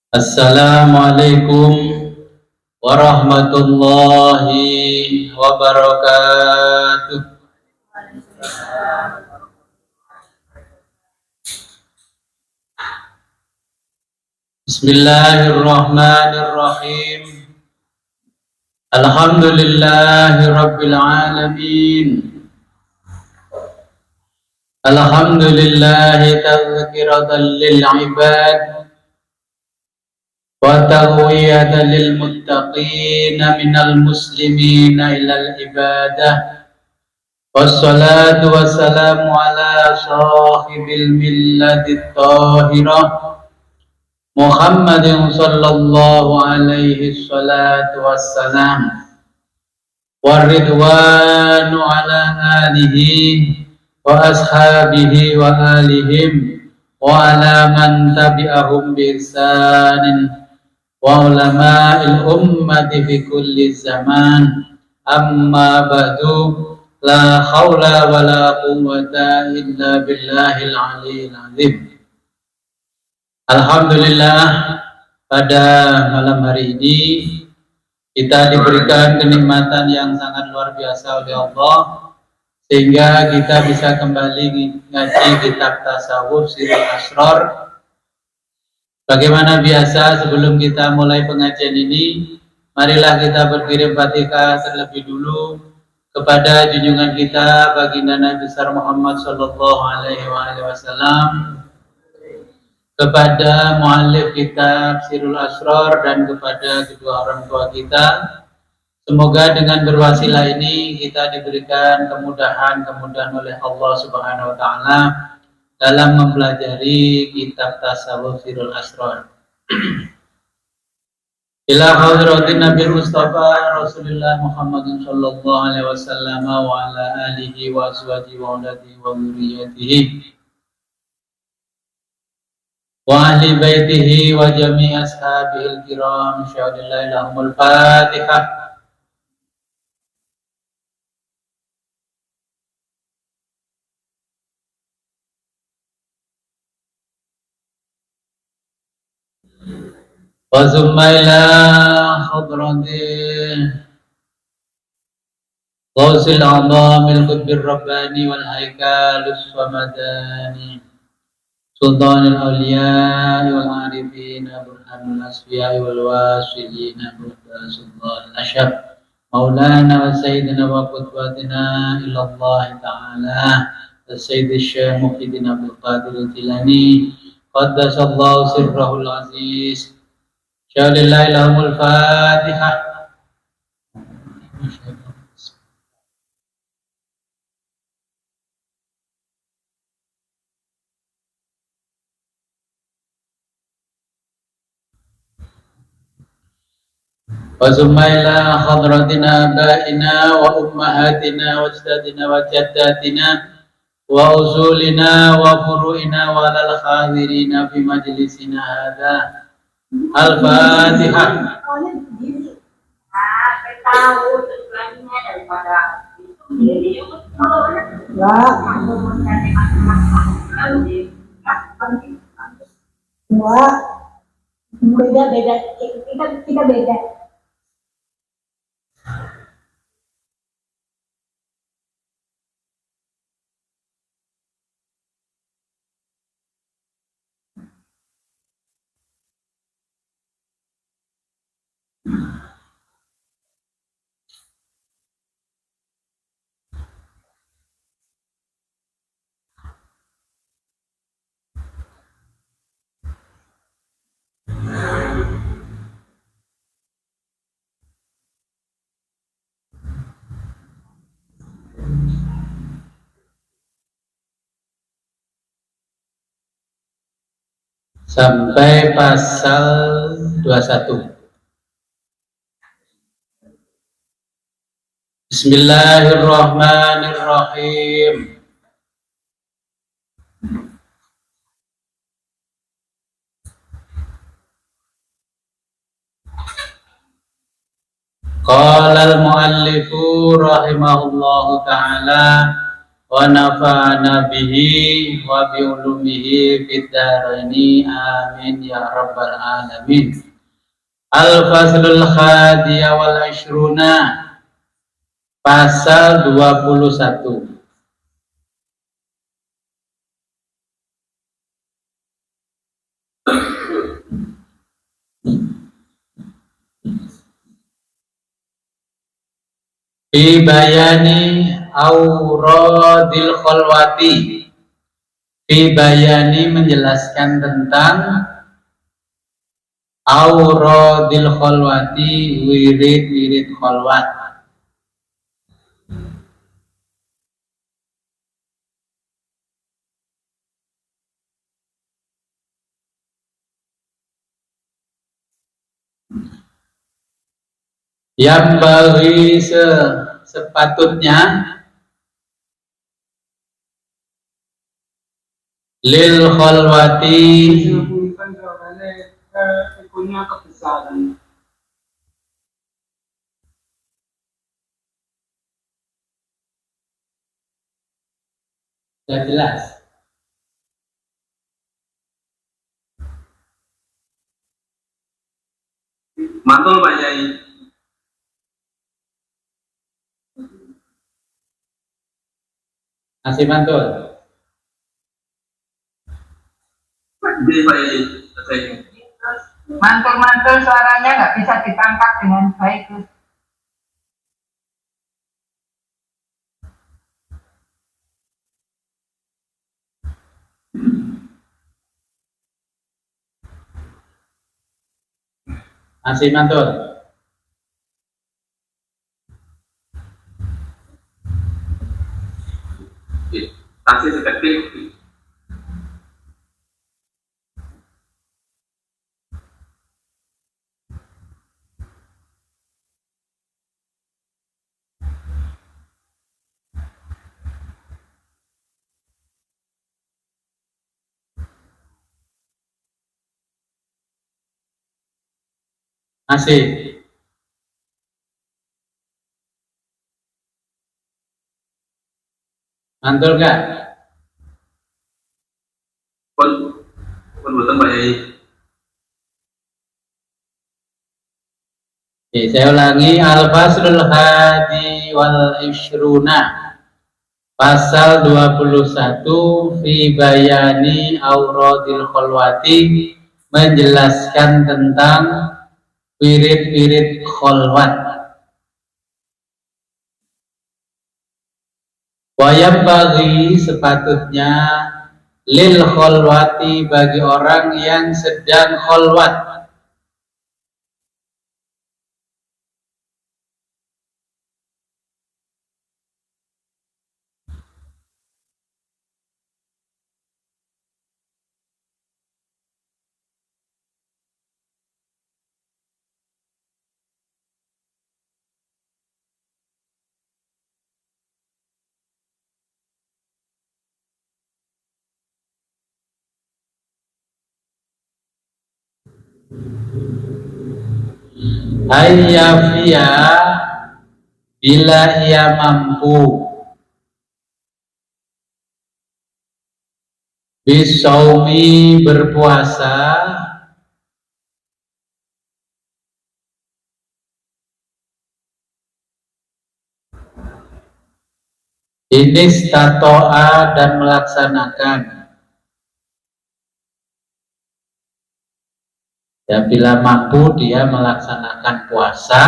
Assalamualaikum warahmatullahi wabarakatuh. Bismillahirrahmanirrahim. Alhamdulillahi rabbil alamin. Alhamdulillahi tazkiratan lil ibad wa taqwiyatan lil muttaqin minal muslimina ilal ibadah. Wassalatu wassalamu ala sahibil milladit tahirah Muhammadin sallallahu alaihi salatu wassalam waridwanu ala alihi wa ashabihi wa alihim wa ala man tabi'ahum bi ihsanin wa ulama'il ummati fi kulli zaman. Amma ba'du, la haula wa la quwwata illa billahil aliyyil azim. Alhamdulillah, pada malam hari ini kita diberikan kenikmatan yang sangat luar biasa oleh Allah, sehingga kita bisa kembali ngaji kitab tasawuf Sirul Asrar. Bagaimana biasa, sebelum kita mulai pengajian ini, marilah kita berkirim Fatihah terlebih dulu kepada junjungan kita baginda Nabi besar Muhammad sallallahu alaihi wasallam, kepada muallif kitab Sirul Asrar, dan kepada kedua orang tua kita. Semoga dengan berwasilah ini kita diberikan kemudahan oleh Allah Subhanahu wa taala dalam mempelajari kitab tasawuf Sirul Asrar. Ila hadratin Nabi Mustafa Rasulullah Muhammadin sallallahu alaihi wasallam wa ala alihi wa azwajihi wa auladihi wa dzurriyyatihi wa ahli baitihi wa jami' ashabihil kiram syahadillahi lahumul Fatihah. Wa zummaila hadratin Ghawsil a'dhamil qutbir rabbani wal haikalus wamadani Sultanul awliya wal arifin burhanul asfiya wal wasilin Sultan al-ashab Maulana wa sayyidina wa qutbatina ilallah ta'ala Sayyid Syekh Muhyiddin Abdul Qadir al-Jilani Qaddasallahu sirrahul aziz. Syahadillahi lahumul Fatihah. Wa zumaila hadratina abaina wa ummahatina wa ajdadina wa jaddatina wa usulina wa furu'ina wa lal khadirina fi majlisina hadha. Al-Fatihah. Beda-beda, kita beda. Sampai pasal 21. Bismillahirrahmanirrahim. Qala al-muallifu rahimahullahu ta'ala wa nafa'ana bihi wa bi ulumihi fid dharaini amin ya rabbal alamin. Al-faslul khadiyah wal ashruna, pasal 21. Fi bayani auradil khalwati, fi bayani menjelaskan tentang auradil khalwati, wirid-wirid khalwat. Yang bagi sepatutnya lil khalwati, punya kebesaran. sudah jelas. Mantul Pak Yai. Masih mantul. Jadi Pak Yai, selesai. Mantul-mantul suaranya nggak bisa ditangkap dengan baik. Masih mantul. Taksi seketik. Masih. Mantul nggak? Pun betul Pak Yai. Oke, saya ulangi. Al-faslul hadi wal ishruna, pasal 21, fi bayani auradil khalwati, menjelaskan tentang wirid-wirid khalwat. Wayam bagi sepatutnya lil khalwati, bagi orang yang sedang khalwat, hayyafia, bila ia mampu, bisaumi, berpuasa, inistato'a, dan melaksanakan. Ya, bila mampu dia melaksanakan puasa,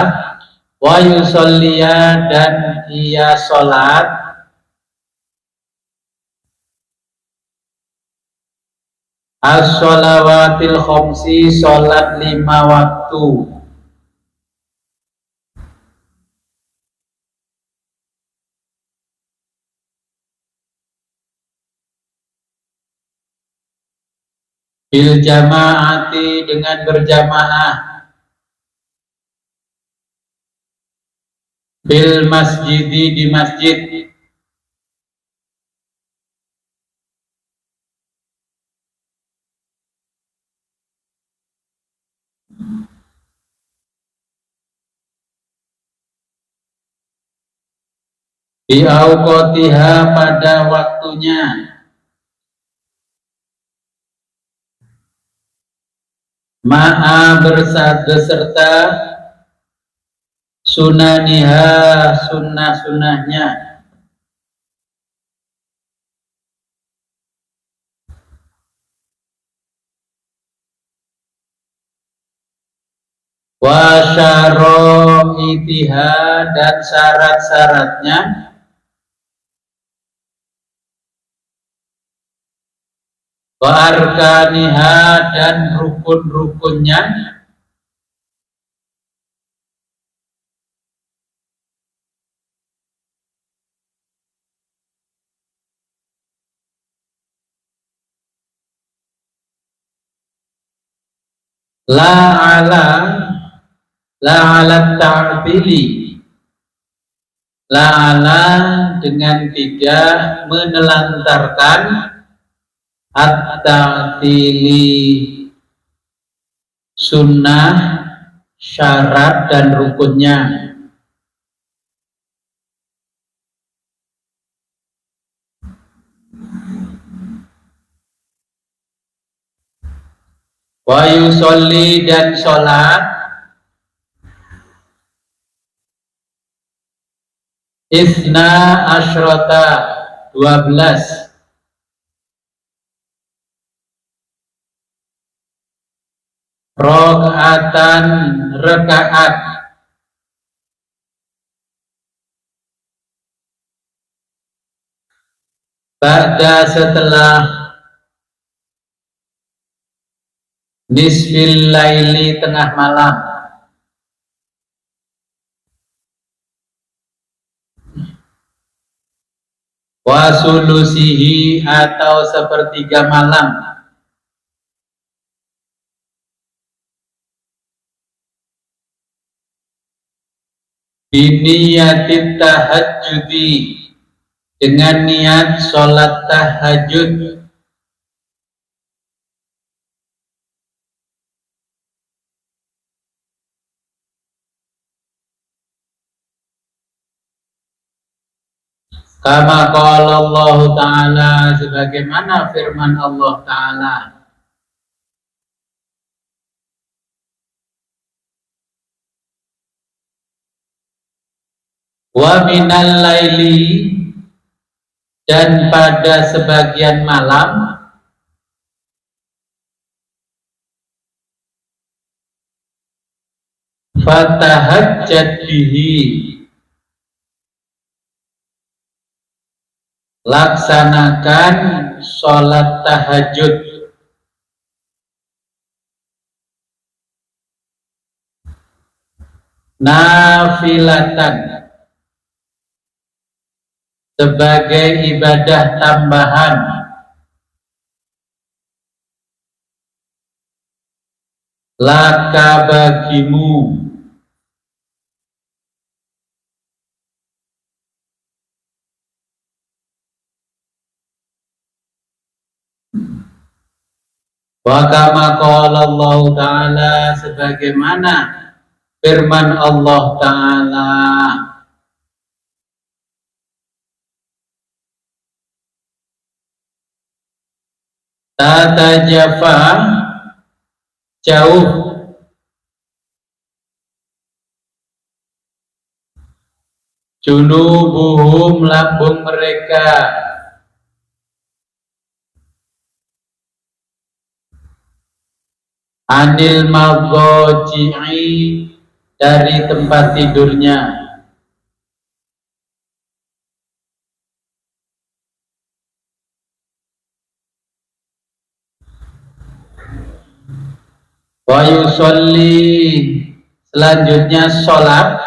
wa yusolliya, dan ia sholat, as-sholawatil khomsi, sholat 5 waktu, bil jamaati, dengan berjamaah, bil masjidi, di masjid, Bi auqatiha pada waktunya. Ma'a beserta sunaniha sunnah-sunnahnya. Wa syara'itiha dan syarat-syaratnya. Wa arkaniha dan rukun-rukunnya. La ala ta'bili. La ala dengan tidak menelantarkan at-ta'tili sunnah, syarat dan rukunnya. Wa yusolli dan sholat isna asyrota 12 rakaatan rakaat ba'da setelah nisfil laili tengah malam. Wa sulusihi atau sepertiga malam. Biniyatit tahajjudi dengan niat sholat tahajud. Kama qala Allah Ta'ala sebagaimana firman Allah Ta'ala. Wa minal laili dan pada sebagian malam fatahajjad bihi laksanakan sholat tahajud. Nafilatan sebagai ibadah tambahan. Laka bagimu wa kama qala Allah Ta'ala sebagaimana firman Allah Ta'ala. Tata jafa jauh junubuhum lambung mereka anil madhaji'i dari tempat tidurnya. Wa yusolli selanjutnya sholat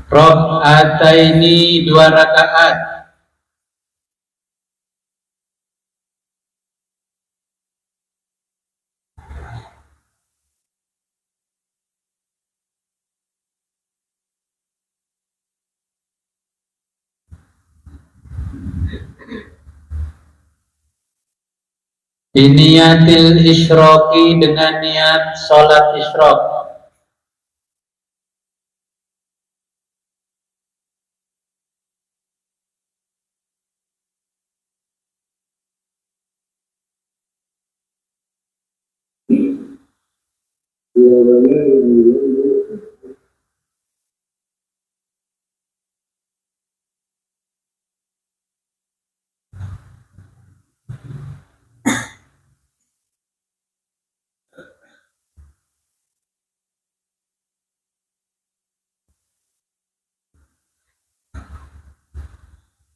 rakaataini 2 rakaat biniyatil isyraqi dengan niat sholat isyraq.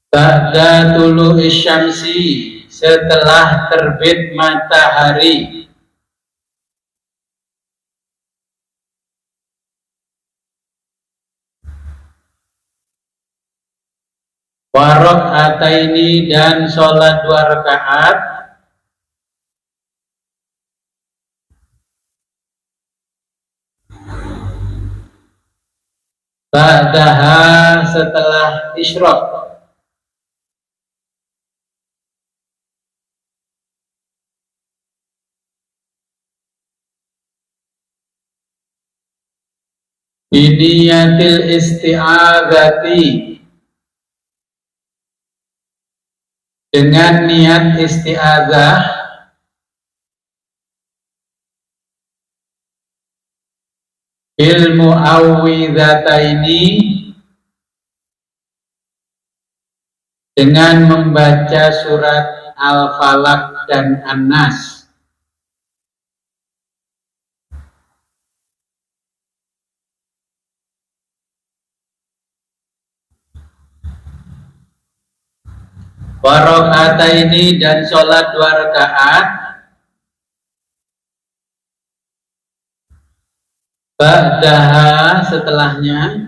Ba'da tulu'i syamsi, setelah terbit matahari. Wa rak'ataini, dan sholat 2 rakaat. Ba'daha, setelah isyraq. Biniyatil isti'adzati, dengan niat isti'adzah. Bil mu'awwidhataini, dengan membaca surat Al-Falaq dan An-Nas. Wa rak'ataini, dan sholat 2 rakaat. Ba'daha, setelahnya.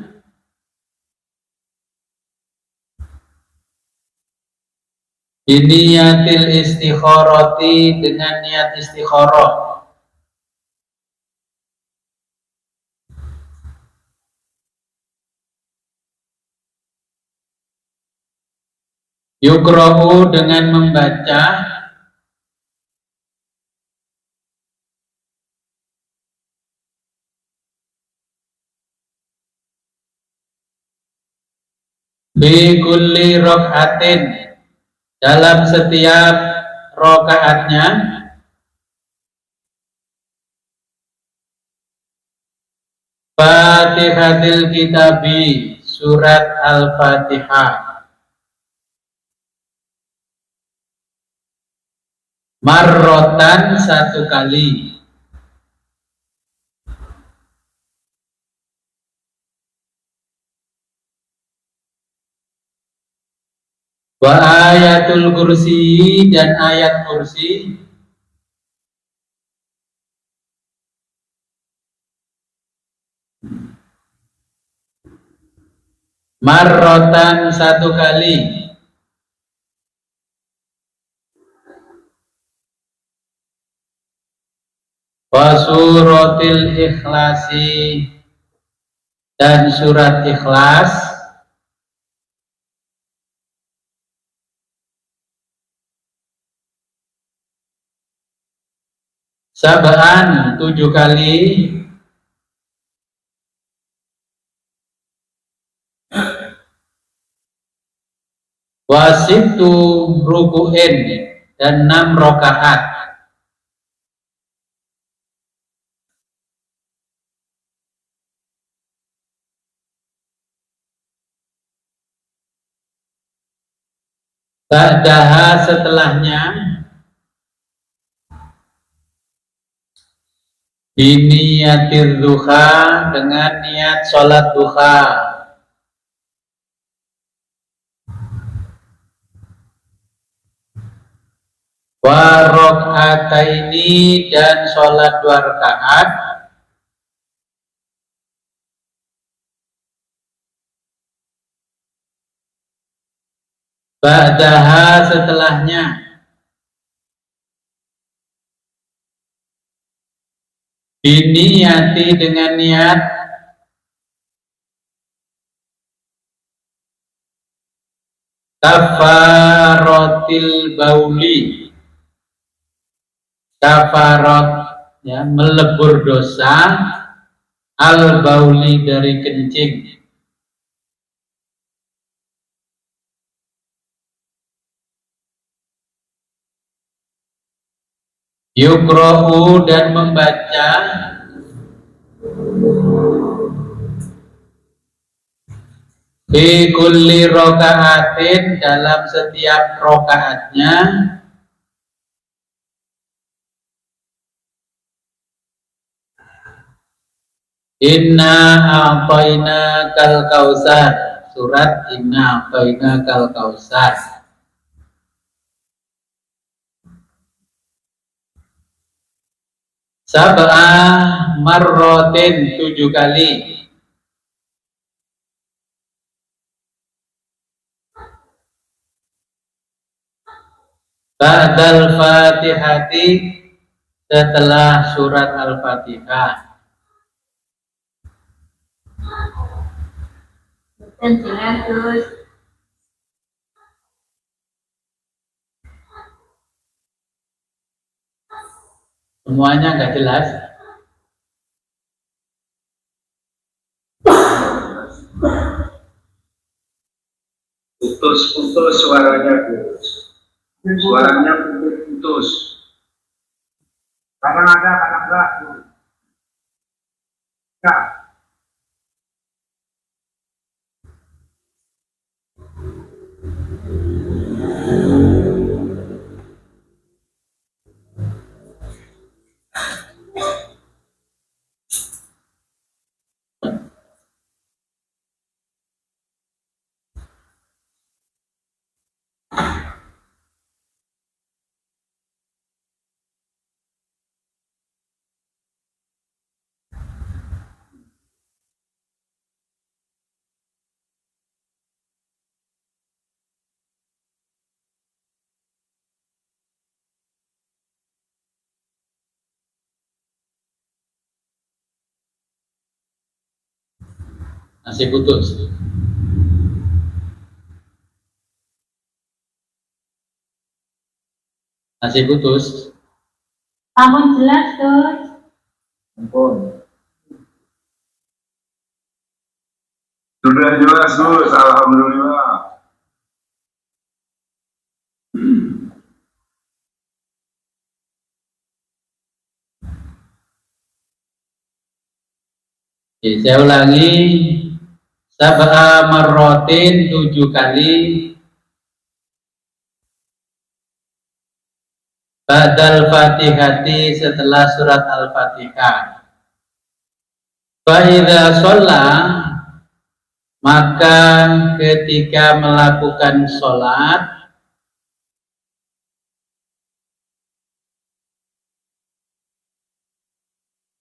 Biniyatil istikharati, dengan niat istikharah. Yukra'u, dengan membaca. Bi kulli rak'atin, dalam setiap rakaatnya. Fatihatil kitabi, surat Al-Fatihah. Marrotan, 1 kali. Wa ayatul kursi, dan ayat kursi. Marrotan, 1 kali. Wa suratil ikhlasi, dan surat ikhlas. Sab'an, 7 kali. Wasittu ruku'in, dan 6 rakaat. Ba'daha, setelahnya. Biniyatir duha, dengan niat sholat duha. Wa rak'ataini, dan sholat 2 rakaat. Ba'daha, setelahnya. Biniyati, dengan niat. Kafaratil bauli, kafarat, ya, melebur dosa. Al bauli, dari kencing. Yukra'u, dan membaca. Fi kulli rokaatin, dalam setiap rokaatnya, inna a'tayna kal kausar, surat inna a'tayna kal kausar. Sab'ah marrotin, 7 kali. Ba'dal fatihati, setelah surat al-fatihah. Dan terus Semuanya nggak jelas. Putus suaranya, suaranya putus. kadang ada, kadang enggak. Enggak. Masih putus. Masih putus. Ampun jelas Gus. Ampun. Sudah jelas Gus, alhamdulillah. Oke, saya ulangi. Sab'a marrotin, 7 kali. Ba'dal fatihati, setelah surat al-fatihah. Fa'idha sholat, maka ketika melakukan sholat,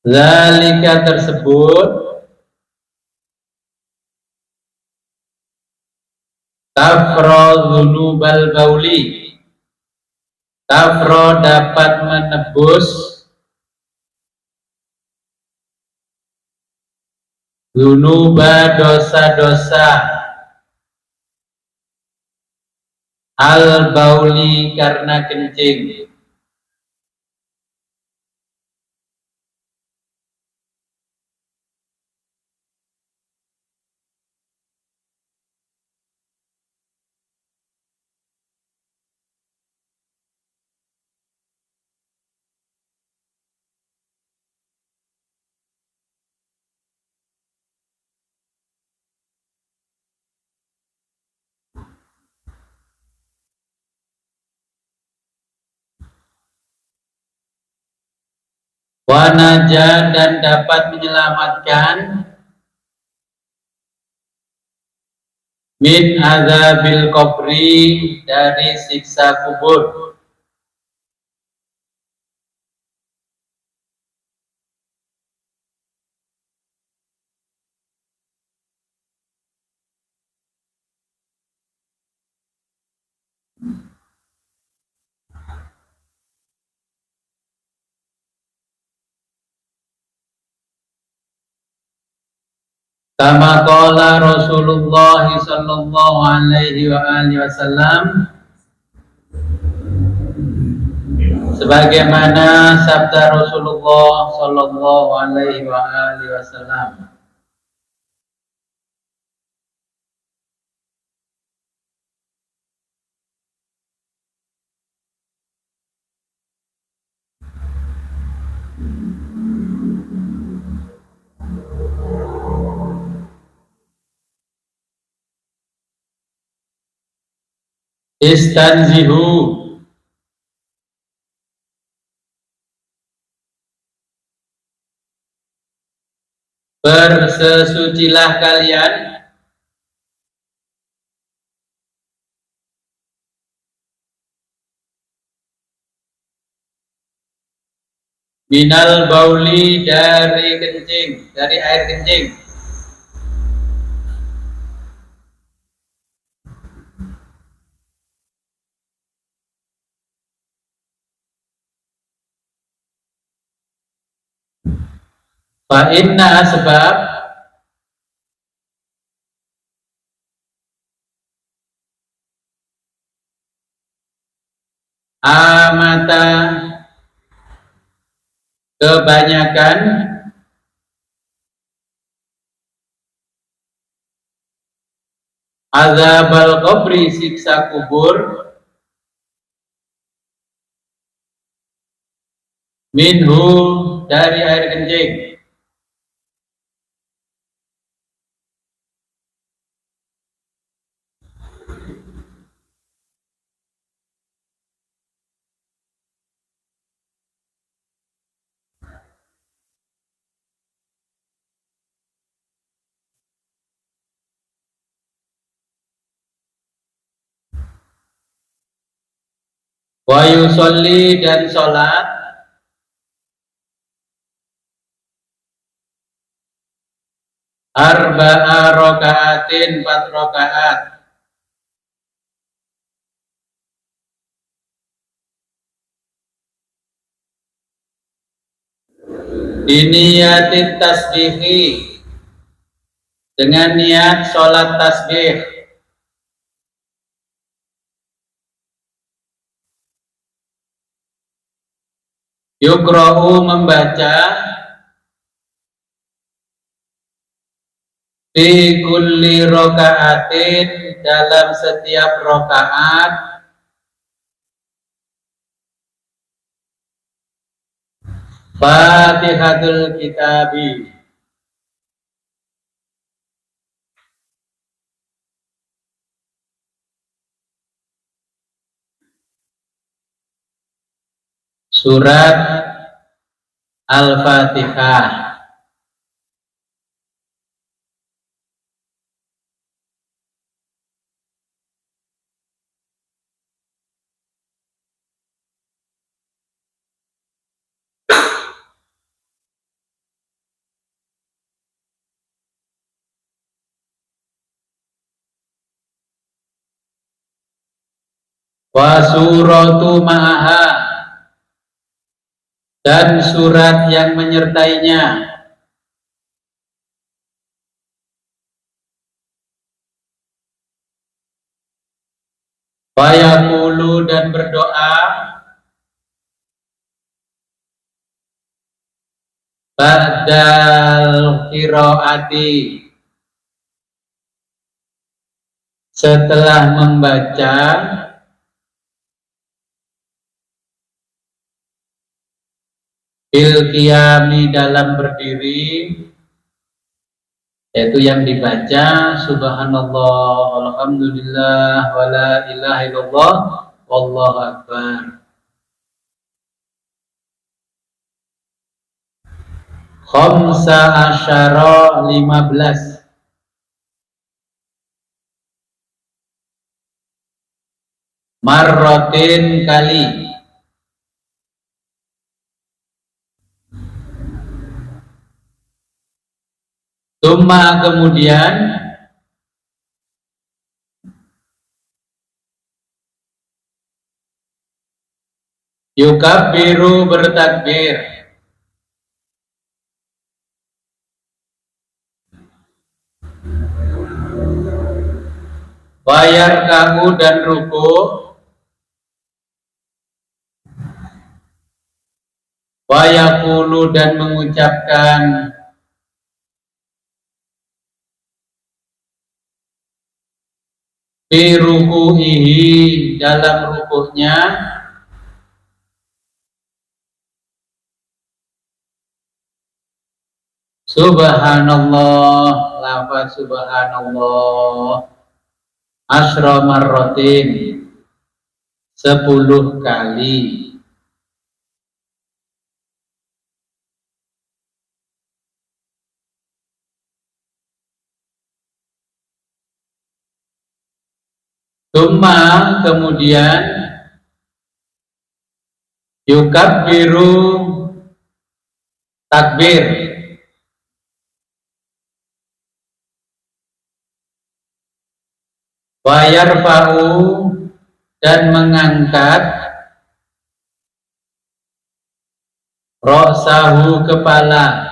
zalika tersebut, tafro dzunubal bauli, tafro dapat menebus dzunuba, dosa-dosa, al bauli, karena kencing. Wanaja, dan dapat menyelamatkan min azabil qabri, dari siksa kubur. Kama qala Rasulullah sallallahu alaihi wa alihi wasallam, sebagaimana sabda Rasulullah sallallahu alaihi wa alihi wasallam. Istanzihu, bersesucilah kalian. Minal bauli, dari kencing, dari air kencing. Fa inna, sebab amata, kebanyakan, azabal qabri, siksa kubur, minhu, dari air kencing. Wa yusolli, dan sholat, arba'a rokaatin, 4 rokaat. Biniyatit tasbihi, dengan niat sholat tasbih. Yukra'u, membaca, fi kulli rokaatin, dalam setiap rokaat, Fatihatul Kitabi, surat Al-Fatihah. Wa suratu ma'aha, dan surat yang menyertainya. Wa yaqulu, dan berdoa, ba'dal qiraati, setelah membaca, bil qiyami, dalam berdiri, yaitu yang dibaca subhanallah, alhamdulillah, wala ilaha illallah, wallahu akbar. Khamsa asyara, 15. Marrotin, kali. Summa, kemudian, yukabbiru, bertakbir, bayar kamu, dan ruku, wayakulu, dan mengucapkan, fi ruku'ihi, dalam ruku'nya, subhanallah, lafaz subhanallah, asyra marrotin, 10 kali. Tsumma kemudian yukabbiru takbir. Wa yarfa'u dan mengangkat ra'sahu kepala.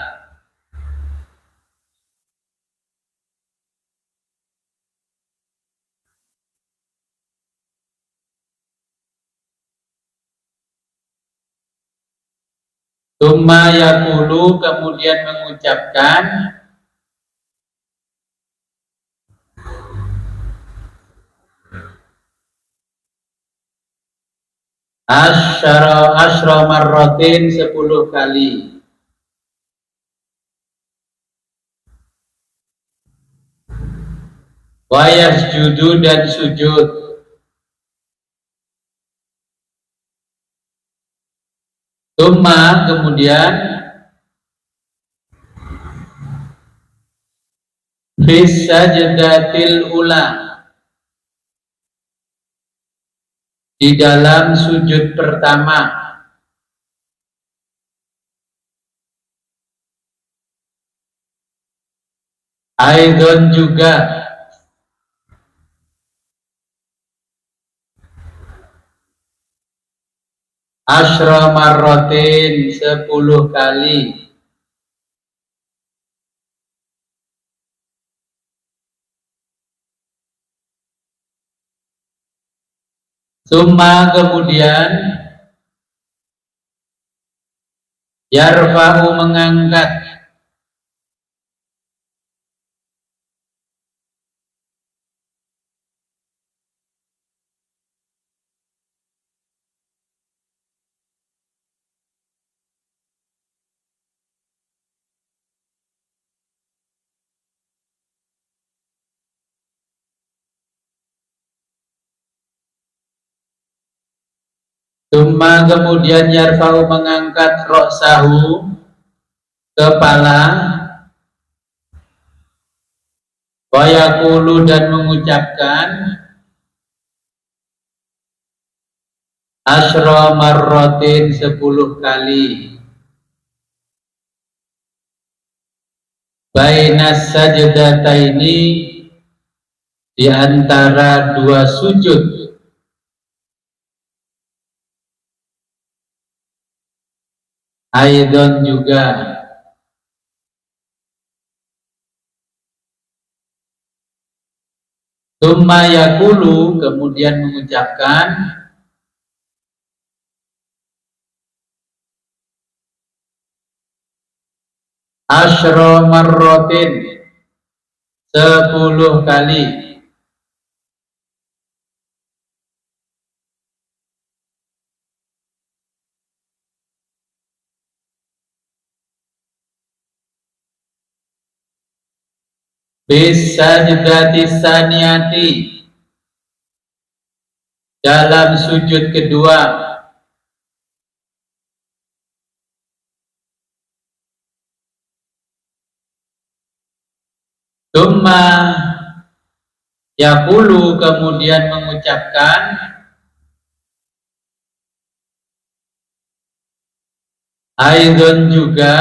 Tsumma yaqulu kemudian mengucapkan asyra marratin 10 kali. Wa yasjudu dan sujud. Tsumma kemudian fis sajdatil ula, di dalam sujud pertama, aidon juga asyra marratin 10 kali. Tsumma kemudian yarfa'u mengangkat Tsumma kemudian yarfa'u mengangkat ra'sahu kepala. Wa yaqulu dan mengucapkan asyra marratin 10 kali. Bainas sajdataini, di antara 2 sujud. Aidon juga. Tsumma yaqulu kemudian mengucapkan asyra marratin 10 kali. Bisajdati saniyati, dalam sujud kedua. Tsumma yaqulu kemudian mengucapkan aidon juga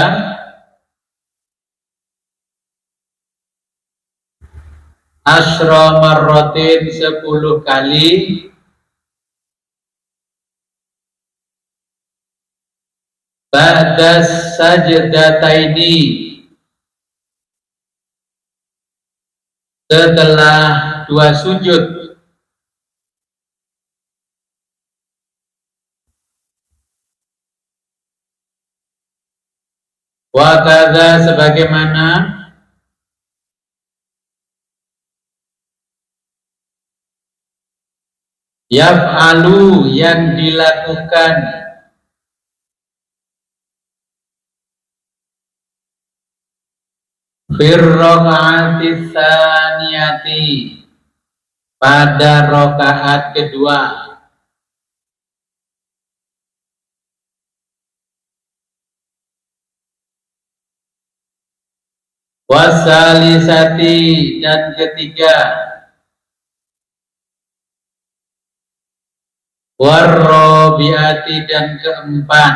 asyra marratin 10 kali. Ba'das sajdataini, setelah 2 sujud. Wa kadza sebagaimana yaf'alu yang dilakukan fir rakaati tsaniyati, pada rakaat kedua. Wasalisati dan ketiga, warrobiati dan keempat,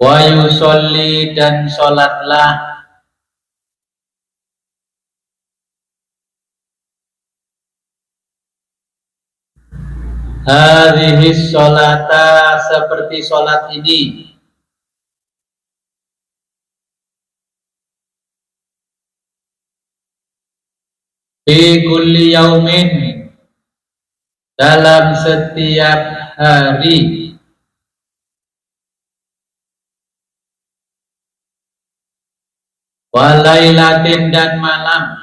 wa yusolli dan sholatlah, hadhihi sholata seperti sholat ini, fi kulli yaumin dalam setiap hari, walailatin dan malam,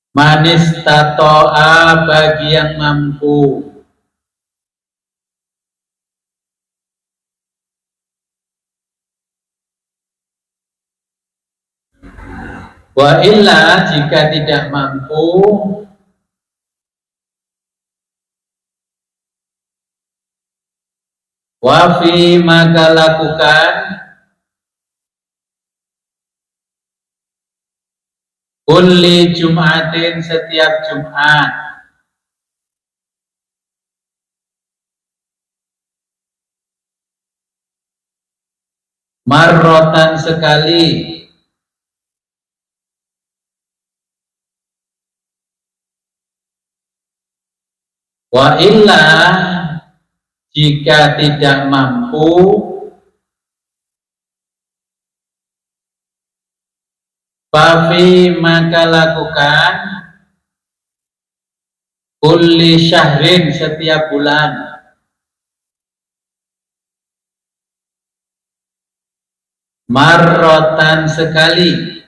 manis tatoa bagi yang mampu, wa illa jika tidak mampu, wafi maka lakukan, kulli Jum'atin setiap Jumat, marrotan sekali, wa illa jika tidak mampu, fafi maka lakukan, kulli syahrin setiap bulan, marrotan sekali,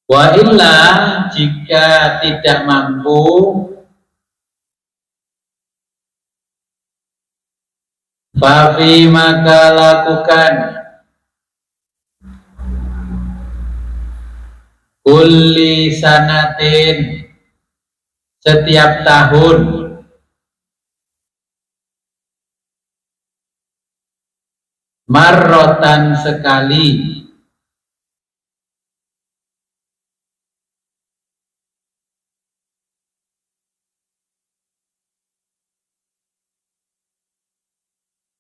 wa illa jika tidak mampu, fafi maka lakukan, kulli sanatin setiap tahun, marrotan sekali,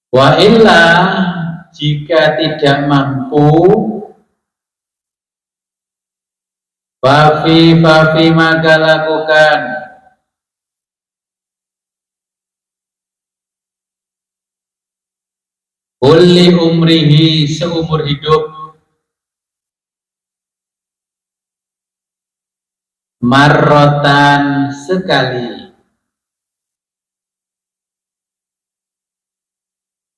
wa illa jika tidak mampu, fafi maka lakukan, kulli umrihi seumur hidup, marrotan sekali.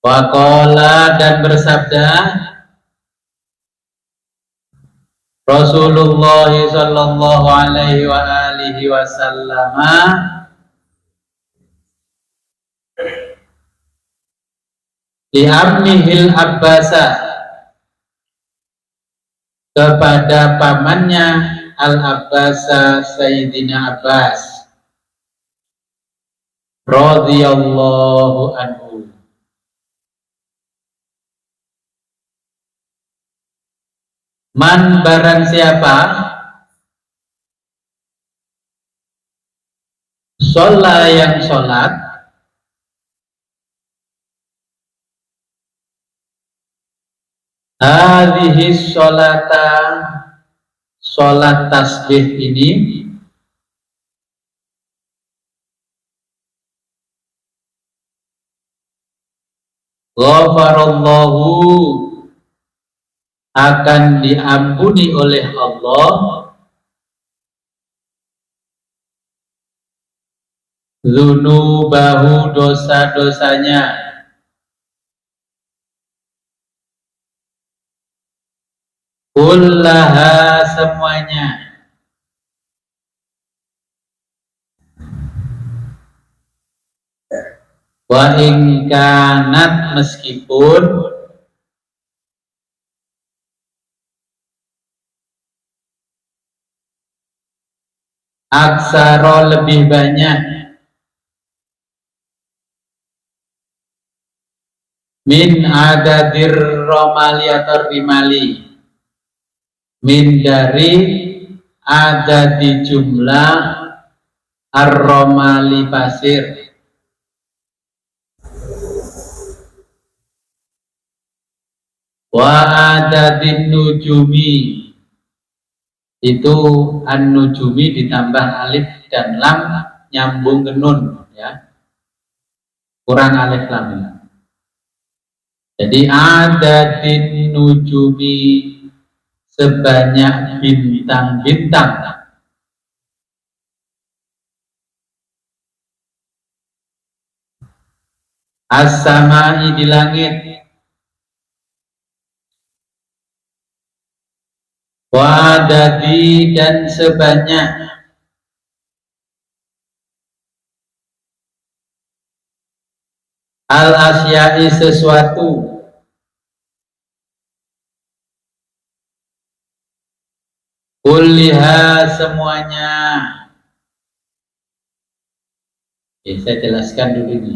Waqala dan bersabda Rasulullah sallallahu alaihi wa alihi wasallam, li amnihil Abbasa kepada pamannya Al-Abbasa Sayyidina Abbas radhiyallahu anhu, man barang siapa sholat yang sholat, hadhihi sholata sholat tasbih ini, ghafarallahu akan diampuni oleh Allah, dzunubahu dosa-dosanya, kullaha semuanya, Wa in kanat meskipun aksara lebih banyak min adadir romali atau rimali min dari ada di jumlah ar-romali pasir wa adadin nujumi itu an-nujumi ditambah alif dan lam nyambung ke nun ya, kurang alif lam. Jadi adadin nujumi sebanyak bintang-bintang as-samai di langit wadadi dan sebanyak al-asyai sesuatu kulliha semuanya. Oke, saya jelaskan dulu ini.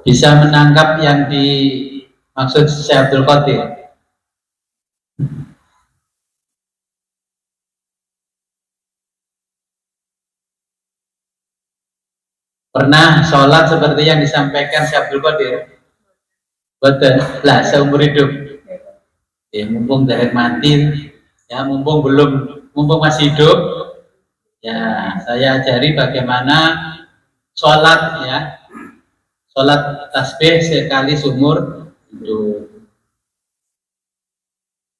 Bisa menangkap yang dimaksud Syekh Abdul Qadir. Pernah sholat seperti yang disampaikan Syekh Abdul Qadir? Betul lah, seumur hidup ya, mumpung dari mati ya, mumpung masih hidup ya, saya ajari bagaimana sholat ya, sholat tasbih sekali seumur hidup.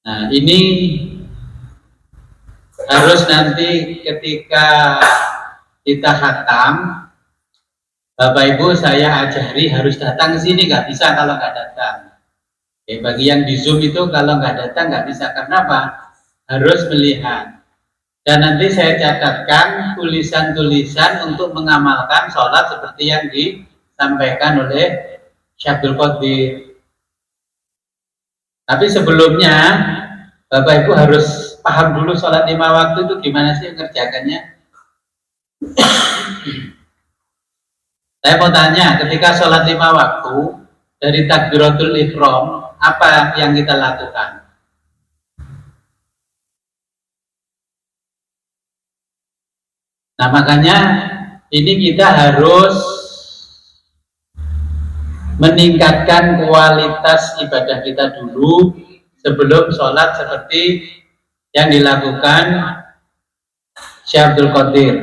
Nah ini harus nanti ketika kita khatam, Bapak Ibu saya ajari harus datang ke sini, nggak bisa kalau nggak datang. Oke, bagi yang di Zoom itu kalau nggak datang nggak bisa, karena apa? Harus melihat. Dan nanti saya catatkan tulisan-tulisan untuk mengamalkan sholat seperti yang disampaikan oleh Syekh Abdul Qadir. Tapi sebelumnya Bapak Ibu harus paham dulu sholat 5 waktu itu gimana sih mengerjakannya. Saya mau tanya, ketika sholat 5 waktu dari takbiratul ihram, apa yang kita lakukan? Nah makanya ini kita harus meningkatkan kualitas ibadah kita dulu sebelum sholat seperti yang dilakukan Syekh Abdul Qadir.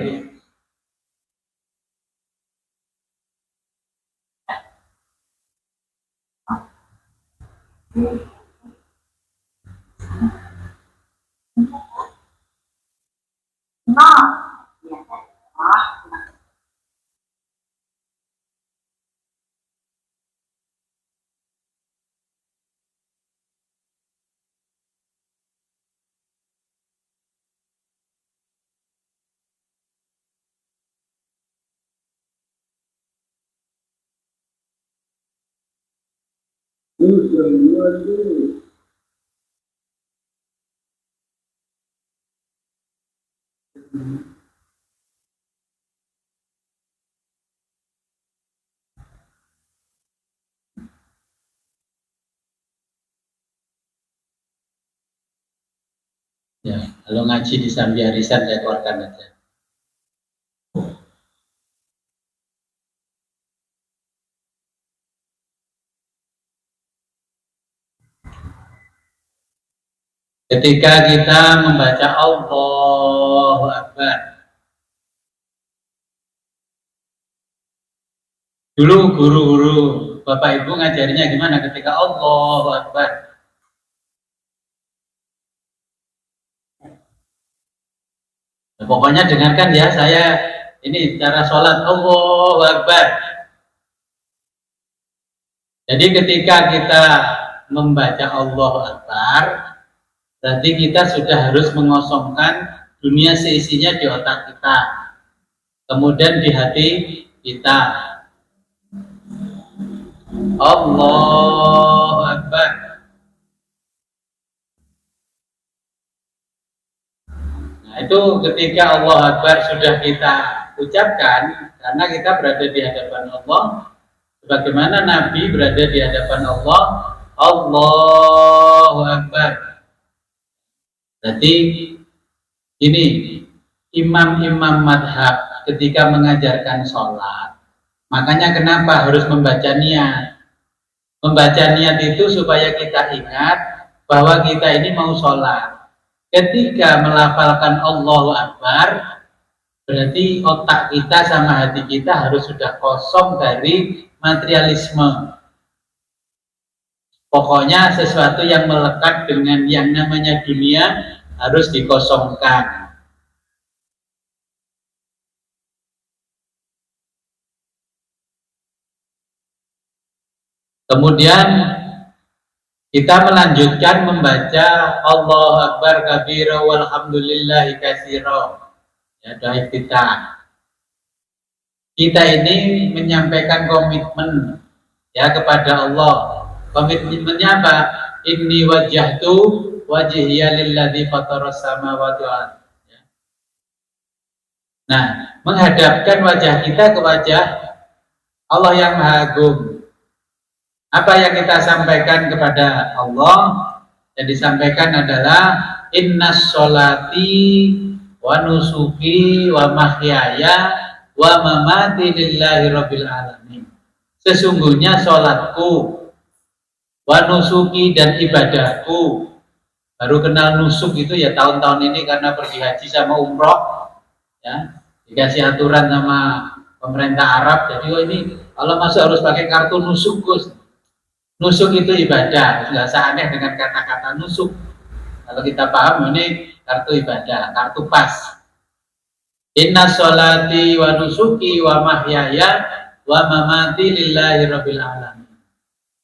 Ya, kalau ngaji di Sambi Arisan saya keluarkan aja. Ketika kita membaca Allahu Akbar, dulu guru-guru Bapak Ibu ngajarinya gimana ketika Allahu Akbar? Nah, pokoknya dengarkan ya, saya ini cara sholat Allahu Akbar. Jadi ketika kita membaca Allahu Akbar, berarti kita sudah harus mengosongkan dunia seisinya di otak kita, kemudian di hati kita. Allahu Akbar. Nah, itu ketika Allahu Akbar sudah kita ucapkan, karena kita berada di hadapan Allah, sebagaimana Nabi berada di hadapan Allah, Allahu Akbar. Jadi ini imam-imam madhab ketika mengajarkan sholat, makanya kenapa harus membaca niat? Membaca niat itu supaya kita ingat bahwa kita ini mau sholat. Ketika melafalkan Allahu Akbar, berarti otak kita sama hati kita harus sudah kosong dari materialisme. Pokoknya sesuatu yang melekat dengan yang namanya dunia harus dikosongkan. Kemudian kita melanjutkan membaca Allahu Akbar kabira walhamdulillahi katsira. Ya, doa kita. Kita ini menyampaikan komitmen ya kepada Allah. Komitmennya apa? Inni wajjahtu wajhiya lilladzi fataras samawati wal ardh. Nah, menghadapkan wajah kita ke wajah Allah yang Maha Agung. Apa yang kita sampaikan kepada Allah? Yang disampaikan adalah innas sholati wa nusuki wa mahyaya wa mamati lillahi rabbil alamin. Sesungguhnya sholatku, wa nusuki dan ibadahku. Baru kenal nusuk itu ya tahun-tahun ini karena pergi haji sama umroh, ya dikasih aturan sama pemerintah Arab. Jadi oh ini kalau masuk harus pakai kartu nusuk, Gus. Nusuk itu ibadah, nggak usah aneh dengan kata-kata nusuk. Kalau kita paham ini kartu ibadah, kartu pas. Inna sholati wa nusuki wa mahyaya wa mamati lillahi rabbil alamin.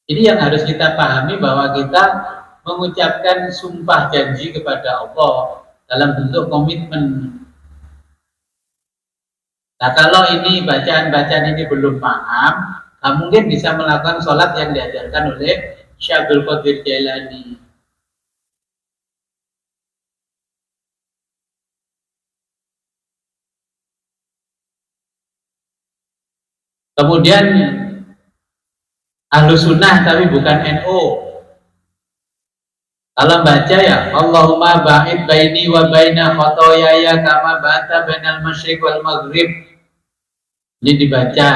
Ini yang harus kita pahami, bahwa kita mengucapkan sumpah janji kepada Allah dalam bentuk komitmen. Nah, kalau ini bacaan-bacaan ini belum paham, mungkin bisa melakukan sholat yang diajarkan oleh Syekh Abdul Qadir Jailani. Kemudian Ahlus Sunnah tapi bukan NU. Kalau baca ya Allahumma ba'id baini wa baina khotoyaya kama ba'ata bainal masyriq wal maghrib. Ini dibaca.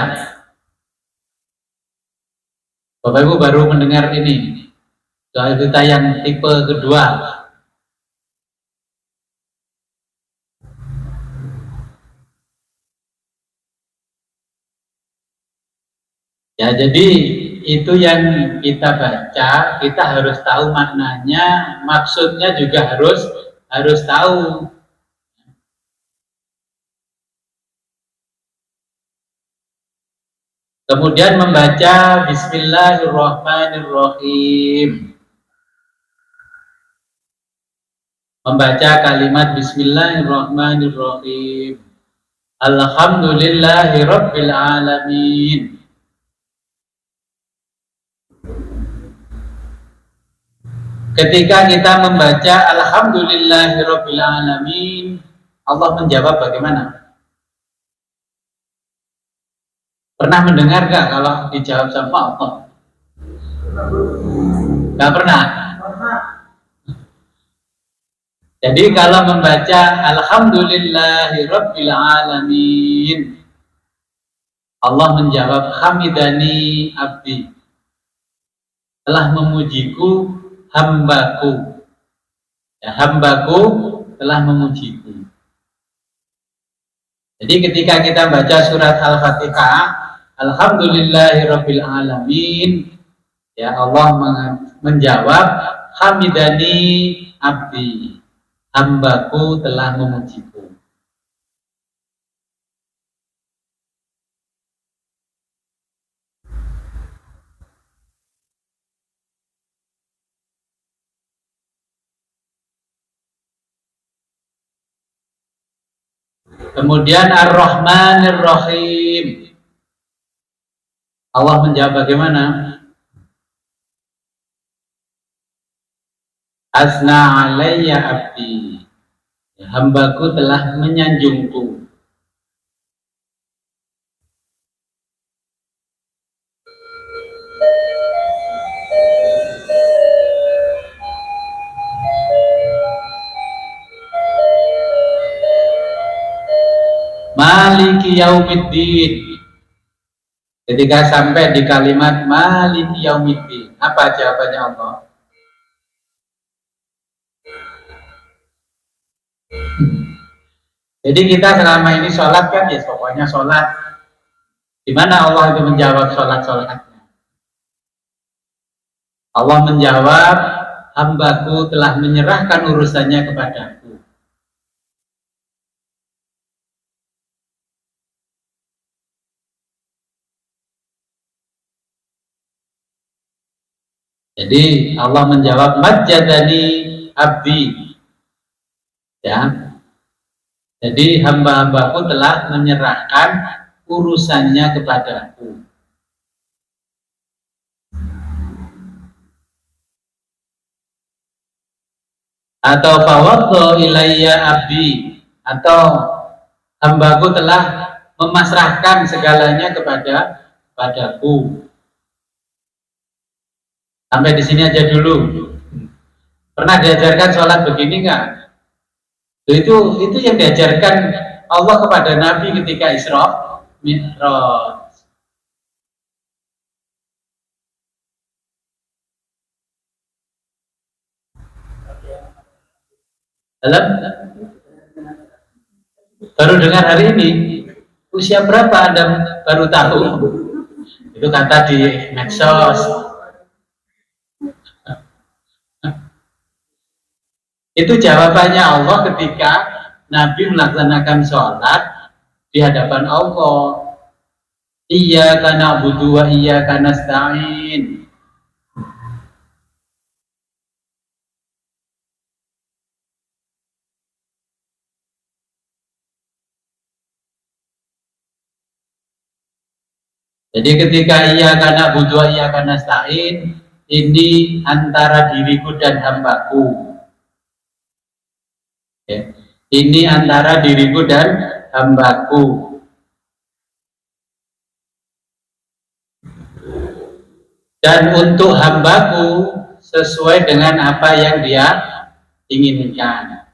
Bapak Ibu baru mendengar ini. Doa kita yang tipe kedua. Ya, jadi itu yang kita baca, kita harus tahu maknanya, maksudnya juga harus tahu. Kemudian membaca Bismillahirrahmanirrahim. Membaca kalimat Bismillahirrahmanirrahim. Alhamdulillahirabbil alamin. Ketika kita membaca Alhamdulillahirabbil alamin, Allah menjawab bagaimana? Pernah mendengar gak kalau dijawab sama Allah? Gak pernah? Jadi kalau membaca Alhamdulillahirabbil alamin, Allah menjawab hamidani abdi. Telah memujiku hambaku. Ya, hambaku telah memujiku. Jadi ketika kita baca surat Al-Fatihah, Alhamdulillahirabbil alamin, ya Allah menjawab hamidani abdi. Hambaku telah memujiku. Kemudian Ar-Rahmanir Rahim. Allah menjawab bagaimana? Asna alayya abdi. Hambaku telah menyanjungku. Maliki yaumiddin. Ketika sampai di kalimat Maliki yaumiddin, apa jawabannya Allah? Jadi kita selama ini sholat kan ya pokoknya sholat. Di mana Allah itu menjawab sholat-sholatnya? Allah menjawab, hambaku telah menyerahkan urusannya kepadaku. Jadi Allah menjawab majjadani abdi. Ya. Jadi hamba-hambaku telah menyerahkan urusannya kepadaku. Atau fawaddu ilayya abdi, atau hambaku telah memasrahkan segalanya kepadaku. Sampai di sini aja dulu. Pernah diajarkan sholat begini nggak? Itu yang diajarkan Allah kepada Nabi ketika Isra Mi'raj. Dalam baru dengar hari ini, usia berapa Anda baru tahu? Itu kata di medsos. Itu jawabannya Allah ketika Nabi melaksanakan sholat di hadapan Allah. Iyyaka na'budu wa iyyaka nasta'in. Jadi ketika iyyaka na'budu wa iyyaka nasta'in, ini antara diriku dan hambaku. Ini antara diriku dan hambaku. Dan untuk hambaku sesuai dengan apa yang dia inginkan.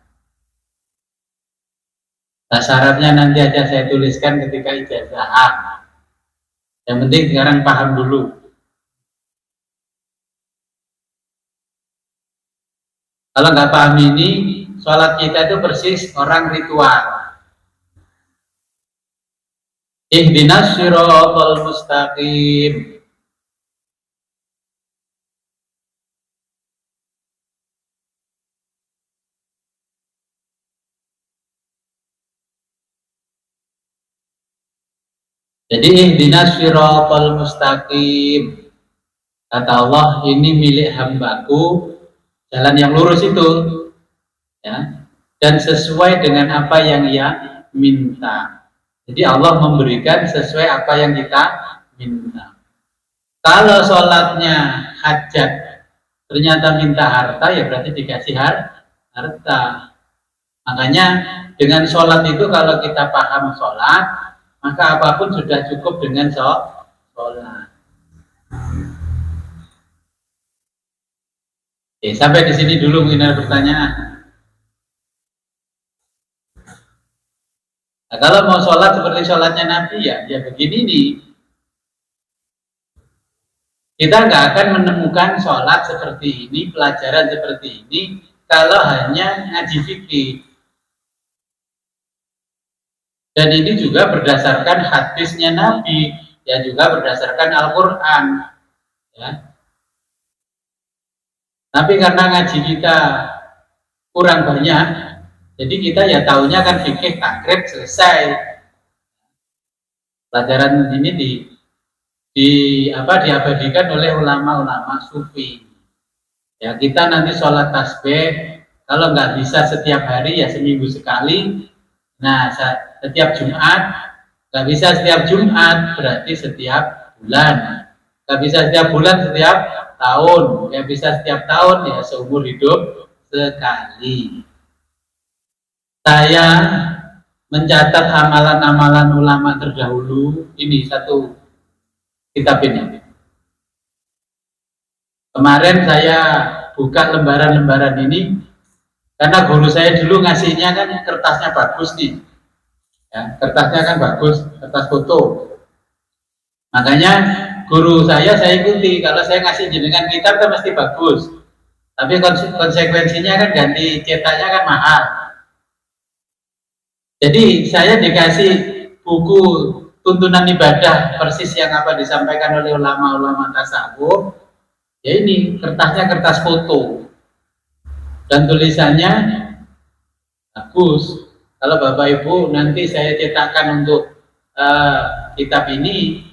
Nah, syaratnya nanti aja saya tuliskan ketika ijazah. Yang penting sekarang paham dulu. Kalau nggak paham ini, sholat kita itu persis orang ritual. Ihdinas shiratal mustaqim. Jadi ihdinas shiratal mustaqim. Kata Allah, ini milik hambaku, jalan yang lurus itu. Ya, dan sesuai dengan apa yang ia minta. Jadi Allah memberikan sesuai apa yang kita minta. Kalau sholatnya hajat ternyata minta harta, ya berarti dikasih harta. Makanya dengan sholat itu kalau kita paham sholat, maka apapun sudah cukup dengan sholat. Oke, sampai di sini dulu mungkin ada pertanyaan. Nah, kalau mau sholat seperti sholatnya Nabi ya begini nih. Kita nggak akan menemukan sholat seperti ini, pelajaran seperti ini, kalau hanya ngaji fikih. Dan ini juga berdasarkan hadisnya Nabi, ya juga berdasarkan Al-Quran. Ya. Tapi karena ngaji kita kurang banyak, jadi kita ya tahunya kan fikih takrib selesai. Pelajaran ini diabadikan oleh ulama-ulama sufi. Ya kita nanti sholat tasbih, kalau nggak bisa setiap hari ya seminggu sekali, Nah, setiap Jumat, nggak bisa setiap Jumat, berarti setiap bulan. Nggak bisa setiap bulan, setiap tahun. Nggak bisa setiap tahun, ya seumur hidup sekali. Saya mencatat amalan-amalan ulama terdahulu. Ini satu kitab ini. Kemarin saya buka lembaran-lembaran ini karena guru saya dulu ngasihnya kan kertasnya bagus nih, ya, kertasnya kan bagus, kertas foto. Makanya guru saya ikuti. Kalau saya ngasih jenengan kitab kan mesti bagus, tapi konsekuensinya kan ganti cetaknya kan mahal. Jadi saya dikasih buku tuntunan ibadah persis yang apa disampaikan oleh ulama-ulama tasawuf. Ya ini kertasnya kertas foto dan tulisannya bagus. Kalau Bapak Ibu nanti saya cetakkan untuk kitab ini,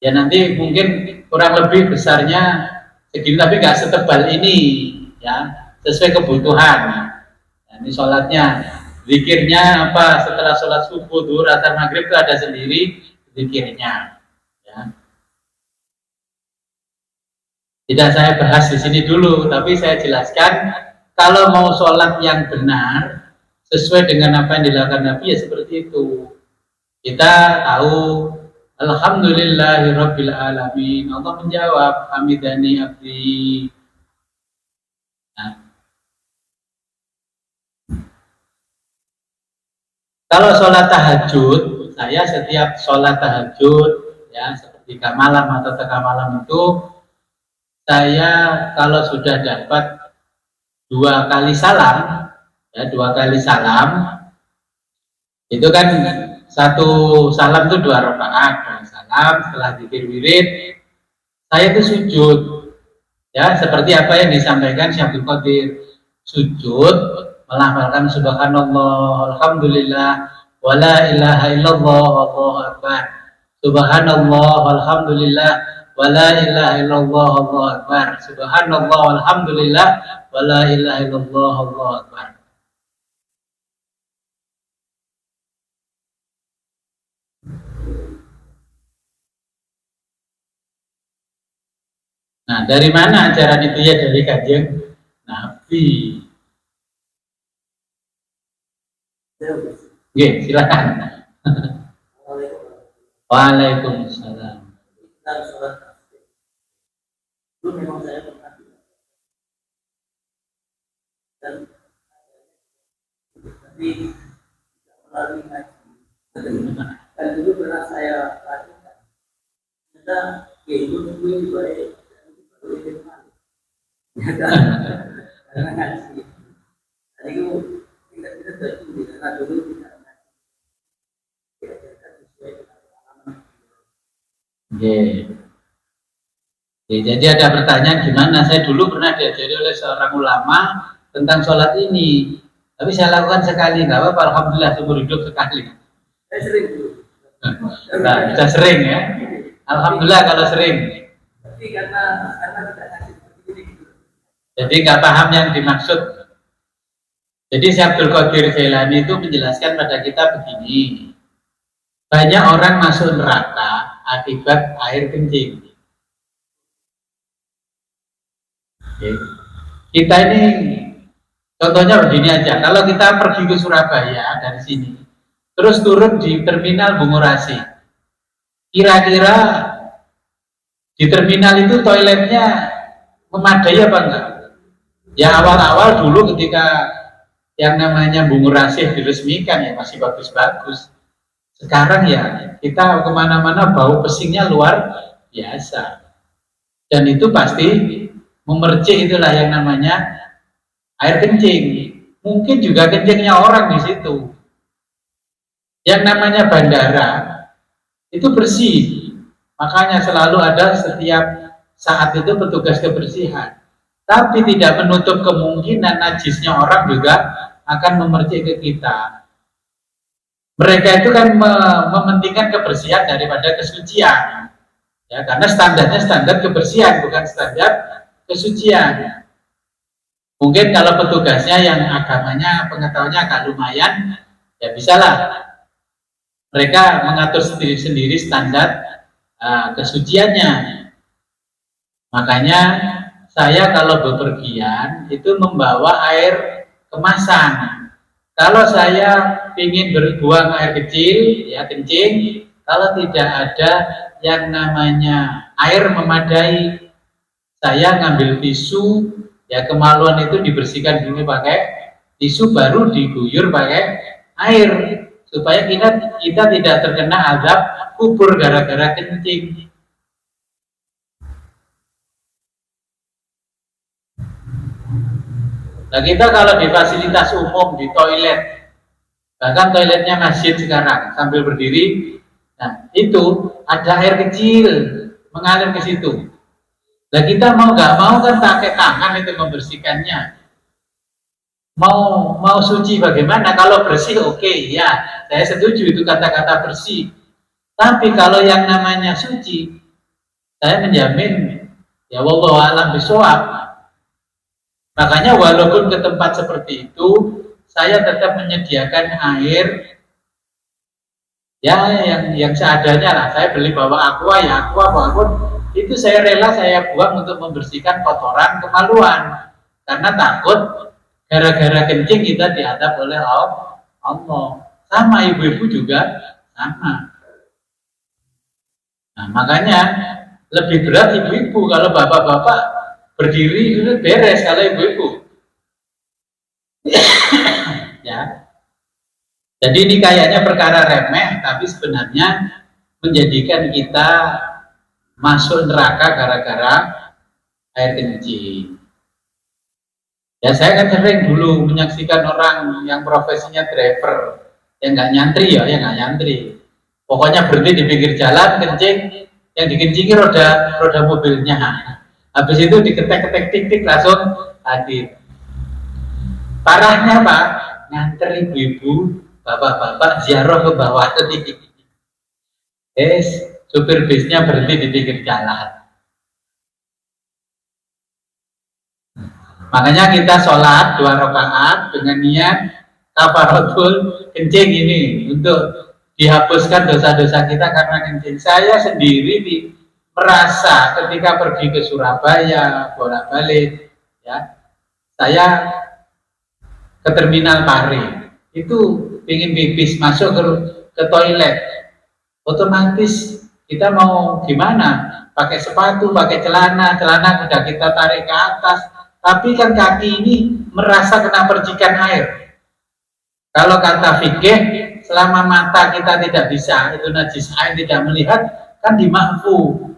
ya nanti mungkin kurang lebih besarnya segini, tapi nggak setebal ini, ya sesuai kebutuhan. Nah, ini sholatnya, zikirnya apa setelah sholat subuh, duhur, asar, maghrib itu ada sendiri zikirnya. Ya. Tidak saya bahas di sini dulu, tapi saya jelaskan kalau mau sholat yang benar sesuai dengan apa yang dilakukan Nabi ya seperti itu. Kita tahu alhamdulillahirabbil alamin. Allah menjawab hamidani abdi. Nah. Kalau sholat tahajud, saya setiap sholat tahajud ya seperti malam atau tengah malam itu saya kalau sudah dapat 2 kali salam, ya 2 kali salam, itu kan 1 salam itu 2 rakaat, salam setelah zikir wirid, saya itu sujud, ya seperti apa yang disampaikan Syekh Abdul Qadir, sujud melafalkan subhanallah, alhamdulillah, wala ilaha illallah, wallahu akbar, subhanallah, alhamdulillah, wala ilaha illallah, Allahu akbar, subhanallah, walhamdulillah, wala ilaha illallah, Allahu akbar. Nah, dari mana ajaran itu ya? Dari Kanjeng Nabi. Oke, silakan. Waalaikumsalam. Dulu memang saya pernah dan tapi melalui ngaji dan dulu pernah saya lakukan kita itu lebih baik karena ngaji jadi itu tidak terjadi karena dulu tidak ngaji diajarkan sesuai dengan pengalaman. Jadi ada pertanyaan gimana? Saya dulu pernah diajari oleh seorang ulama tentang sholat ini, tapi saya lakukan sekali, nggak apa-apa, alhamdulillah seumur hidup sekali. Saya sering dulu. Nah, bisa sering ya, alhamdulillah kalau sering. Tapi karena tidak ngaji seperti ini. Jadi nggak paham yang dimaksud. Jadi Syekh Abdul Qadir Jailani itu menjelaskan pada kita begini, banyak orang masuk neraka akibat air kencing. Kita ini contohnya begini aja, kalau kita pergi ke Surabaya dari sini, terus turun di terminal Bungurasi, kira-kira di terminal itu toiletnya memadai apa enggak? Ya awal-awal dulu ketika yang namanya Bungurasi diresmikan ya masih bagus-bagus. Sekarang ya kita kemana-mana bau pesingnya luar biasa, dan itu pasti memercik, itulah yang namanya air kencing. Mungkin juga kencingnya orang di situ. Yang namanya bandara itu bersih, makanya selalu ada setiap saat itu petugas kebersihan. Tapi tidak menutup kemungkinan najisnya orang juga akan memercik ke kita. Mereka itu kan mementingkan kebersihan daripada kesucian, ya karena standarnya standar kebersihan bukan standar kesucian. Mungkin kalau petugasnya yang agamanya pengetahuannya agak lumayan, ya bisalah mereka mengatur sendiri-sendiri standar kesuciannya. Makanya saya kalau bepergian itu membawa air kemasan. Kalau saya ingin berbuang air kecil, ya kencing, kalau tidak ada yang namanya air memadai, saya ngambil tisu, ya kemaluan itu dibersihkan dulu pakai tisu, baru diguyur pakai air supaya kita tidak terkena azab kubur gara-gara kencing. Nah kita kalau di fasilitas umum, di toilet, bahkan toiletnya masjid sekarang sambil berdiri, nah itu ada air kecil mengalir ke situ. Nah kita mau nggak mau kan pakai tangan itu membersihkannya. Mau suci bagaimana? Kalau bersih oke, ya saya setuju itu kata-kata bersih. Tapi kalau yang namanya suci, saya menjamin ya wallahu a'lam bishawab. Makanya walaupun ke tempat seperti itu, saya tetap menyediakan air ya yang seadanya lah. Saya beli bawa aqua, ya aqua apapun itu saya rela saya buang untuk membersihkan kotoran kemaluan, karena takut gara-gara kencing kita dihadap oleh Allah. Sama ibu-ibu juga sama. Nah makanya lebih berat ibu-ibu. Kalau bapak-bapak berdiri itu beres, kalau ibu-ibu ya. Jadi ini kayaknya perkara remeh, tapi sebenarnya menjadikan kita masuk neraka gara-gara air kencing. Ya saya kan sering dulu menyaksikan orang yang profesinya driver, yang nggak nyantri, yang nggak nyantri. Pokoknya berhenti di pinggir jalan kencing, yang dikencingi roda mobilnya. Habis itu diketek-ketek tik-tik langsung hadir. Parahnya Pak, nganter ibu-ibu, bapak-bapak ziarah ke bawah tadi. Supir bisnya berhenti di pinggir jalan. Makanya kita sholat 2 rakaat dengan niat kafaratul kencing ini untuk dihapuskan dosa-dosa kita karena kencing. Saya sendiri merasa ketika pergi ke Surabaya bolak-balik, ya saya ke terminal Pare itu ingin pipis masuk ke toilet, otomatis kita mau gimana? Pakai sepatu, pakai celana udah kita tarik ke atas, tapi kan kaki ini merasa kena percikan air. Kalau kata fikih, selama mata kita tidak bisa, itu najis air tidak melihat, kan dimakfu.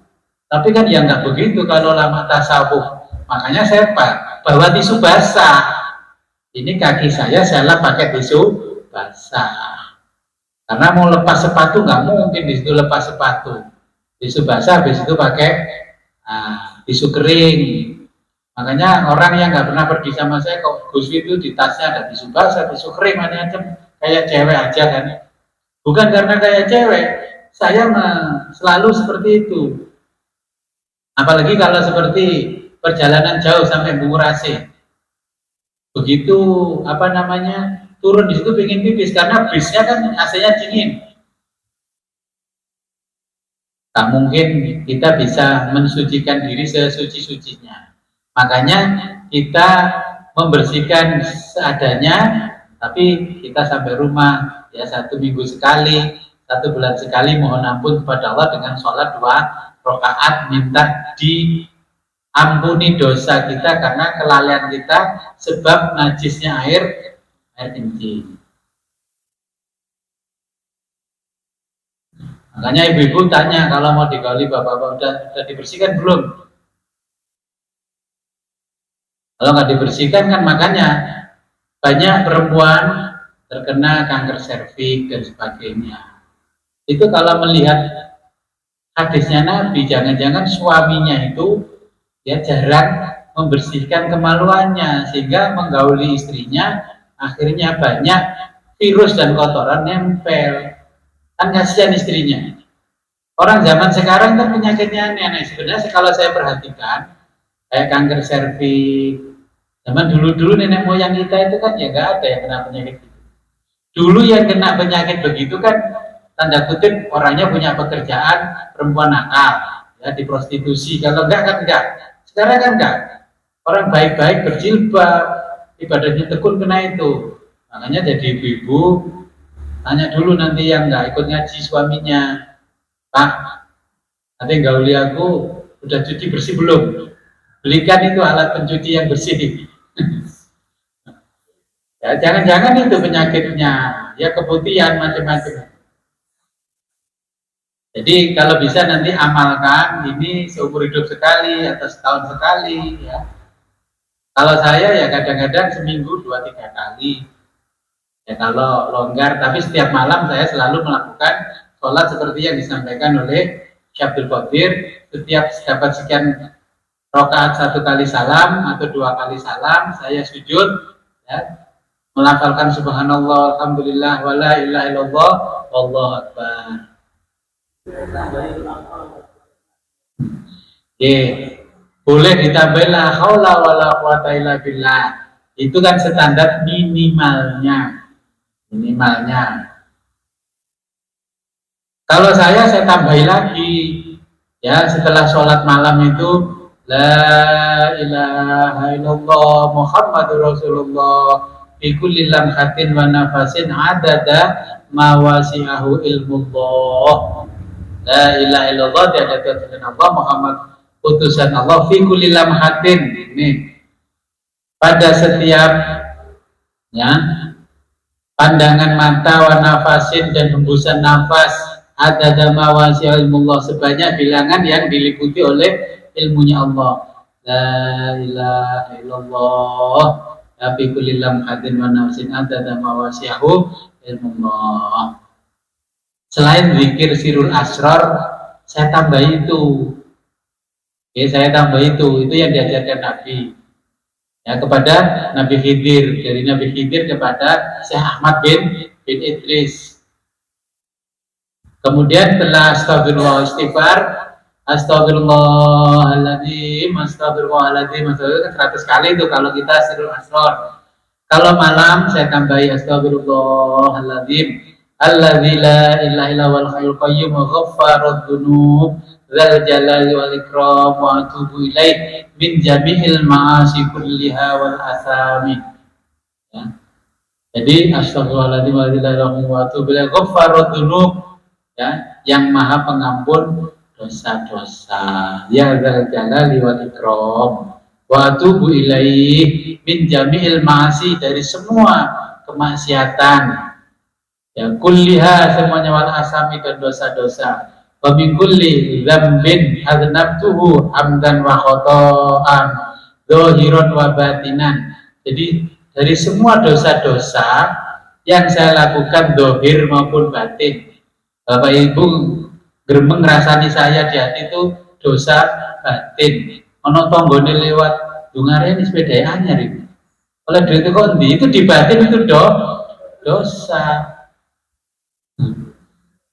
Tapi kan ya nggak begitu kalau lama tasawuf. Makanya saya bawa tisu basah. Ini kaki saya lap pakai tisu basah. Karena mau lepas sepatu nggak mungkin di situ lepas sepatu. Tisu basah, habis itu pakai tisu kering. Makanya orang yang nggak pernah pergi sama saya, kok Gus itu di tasnya ada tisu basah, tisu kering, macam-macam, kayak cewek aja kan? Bukan karena kayak cewek, saya selalu seperti itu. Apalagi kalau seperti perjalanan jauh sampai Bungurasi, begitu turun di situ pengen pipis karena bisnya kan AC-nya dingin. Tak mungkin kita bisa mensucikan diri sesuci-sucinya. Makanya kita membersihkan seadanya, tapi kita sampai rumah ya 1 minggu sekali, 1 bulan sekali mohon ampun kepada Allah dengan sholat 2 rakaat, minta diampuni dosa kita karena kelalaian kita sebab najisnya air kencing. Makanya ibu-ibu tanya kalau mau digauli bapak-bapak udah dibersihkan belum? Kalau nggak dibersihkan kan makanya banyak perempuan terkena kanker serviks dan sebagainya. Itu kalau melihat hadisnya Nabi, jangan-jangan suaminya itu ya jarang membersihkan kemaluannya sehingga menggauli istrinya, akhirnya banyak virus dan kotoran nempel. Kan kasihan istrinya. Orang zaman sekarang kan penyakitnya aneh-aneh. Sebenarnya kalau saya perhatikan kayak kanker serviks, Zaman dulu nenek moyang kita itu kan ya nggak ada yang kena penyakit itu. Dulu yang kena penyakit begitu kan tanda kutip orangnya punya pekerjaan, perempuan nakal, ya di prostitusi. Kalau enggak kan enggak. Sekarang kan enggak. Orang baik-baik berjilbab, ibadahnya tekun kena itu. Makanya jadi ibu-ibu tanya dulu nanti yang enggak ikut ngaji suaminya, Pak, nanti gauli aku udah cuci bersih belum? Belikan itu alat pencuci yang bersih. Ya jangan-jangan itu penyakitnya, ya keputihan macam-macam. Jadi kalau bisa nanti amalkan ini seumur hidup sekali atau setahun sekali ya. Kalau saya ya kadang-kadang seminggu 2-3 kali. Ya kalau longgar, tapi setiap malam saya selalu melakukan sholat seperti yang disampaikan oleh Syekh Abdul Qadir. Setiap dapat sekian rakaat 1 kali salam atau 2 kali salam, saya sujud ya, melafalkan subhanallah, alhamdulillah, wala ilaha illallah, wallahu akbar. Boleh ditambahin la haula wala quwata illa billah. Itu kan standar minimalnya. Kalau saya tambahin lagi ya, setelah sholat malam itu la ilaha illallah Muhammadur Rasulullah fi kulli lamhatin wa nafasin adada ma wasi'ahu ilmullah. La ilaha illallah, tiada Tuhan Allah, Muhammad utusan Allah, fi kulli lamhatin, ini pada setiap ya pandangan mata, wa nafasin dan hembusan nafas, ada mawasi ilmullah, sebanyak bilangan yang diliputi oleh ilmunya Allah. La ilaha illallah fi kulli lamhatin wa nafasin ada mawasi'ahu ilmullah. Selain zikir sirul asrar, saya tambah itu. Oke, saya tambah itu yang diajarkan Nabi. Ya, kepada Nabi Khidir, dari Nabi Khidir kepada Syekh Ahmad bin Idris. Kemudian setelah astagfirullah istighfar, astagfirullahaladzim, 100 kali itu kalau kita sirul asrar. Kalau malam saya tambahi astagfirullahaladzim, alladzi la ilaha illa huwal hayyul qayyum ghaffarudz dzunub dzal jalali wal ikram wa atubu ilaih min jami'il ma'asi kulliha wal asami. Ya. Jadi astagfirullahaladzim wa atubu ilaih ghaffarudz dzunub, ya, yang maha pengampun dosa-dosa, ya dzal jalali wal ikram wa atubu ilaih min jami'il ma'asi, dari semua kemaksiatan, ya kulliha semuanya, wal asami dan dosa-dosa, wa min kulli dzambin adnabtuhu hamdan wa khata'an zahiran wa batinan. Jadi dari semua dosa-dosa yang saya lakukan zahir maupun batin, Bapak Ibu gremeng ngrasani saya di hati itu dosa batin. Ono tonggone lewat dungare ini sepeda anyar itu. Oleh duit kok ndi itu di batin itu dosa.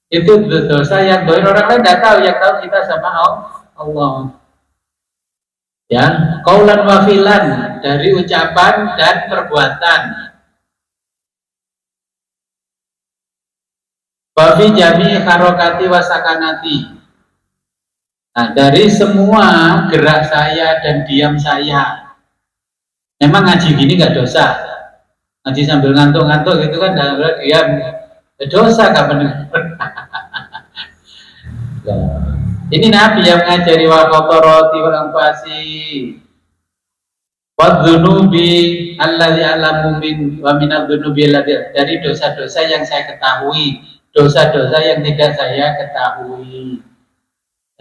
Itu dosa yang doir orang lain tidak tahu, yang tahu kita sama Allah. Ya, qaulan wa fi'lan, dari ucapan dan perbuatan. Wa fi jami' harokati wa sakanati. Nah, dari semua gerak saya dan diam saya. Memang ngaji gini nggak dosa. Ngaji sambil ngantuk-ngantuk gitu kan, dalam diam. Dosa kapan? Ini Nabi yang mengajari wa qatarati wal anfasi wa dzunubi allazi alamu min wa min adzunubi allazi, dari dosa-dosa yang saya ketahui, dosa-dosa yang tidak saya ketahui.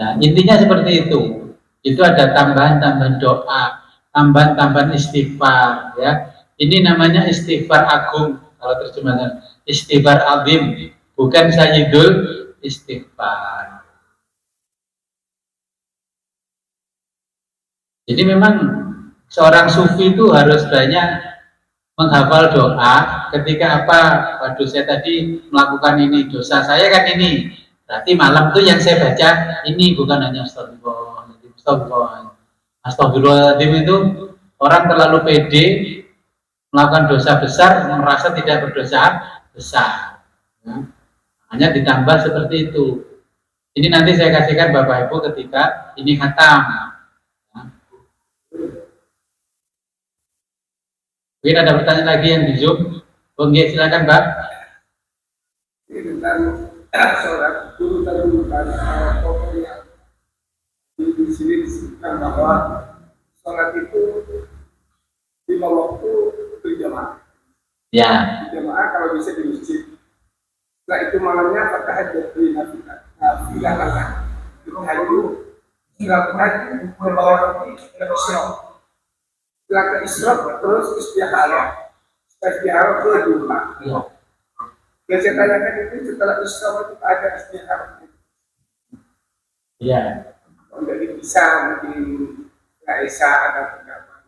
Nah, intinya seperti itu. Itu ada tambahan-tambahan doa, tambahan-tambahan istighfar, ya. Ini namanya istighfar agung kalau terjemahan. Istighfar azim, bukan sayyidul istighfar. Jadi memang seorang sufi itu harus banyak menghafal doa. Ketika apa? Waduh, saya tadi melakukan ini, dosa saya kan ini. Berarti malam tuh yang saya baca ini, bukan hanya astagfirullahaladzim. Astagfirullahaladzim itu Orang terlalu pede melakukan dosa besar, merasa tidak berdosa besar. Hanya ditambah seperti itu. Ini nanti saya kasihkan Bapak Ibu ketika ini khatam. Mungkin ada pertanyaan lagi yang di Zoom. Oke, silakan Mbak. Ini tentang sholat urutan pokok yang di sini disebutkan bahwa sholat itu 5 waktu berjamaah. Ya. Berjamaah kalau bisa di masjid. Setelah itu malamnya tahajud di nafilah lah. Tahajud membawa isyraq. Setelah ke isyraq terus istiharah. Istiharah itu duha. Yang saya tanyakan itu setelah isyraq itu ada istiharah. Iya. Jadi bisa mungkin Aisyah ada pendapat.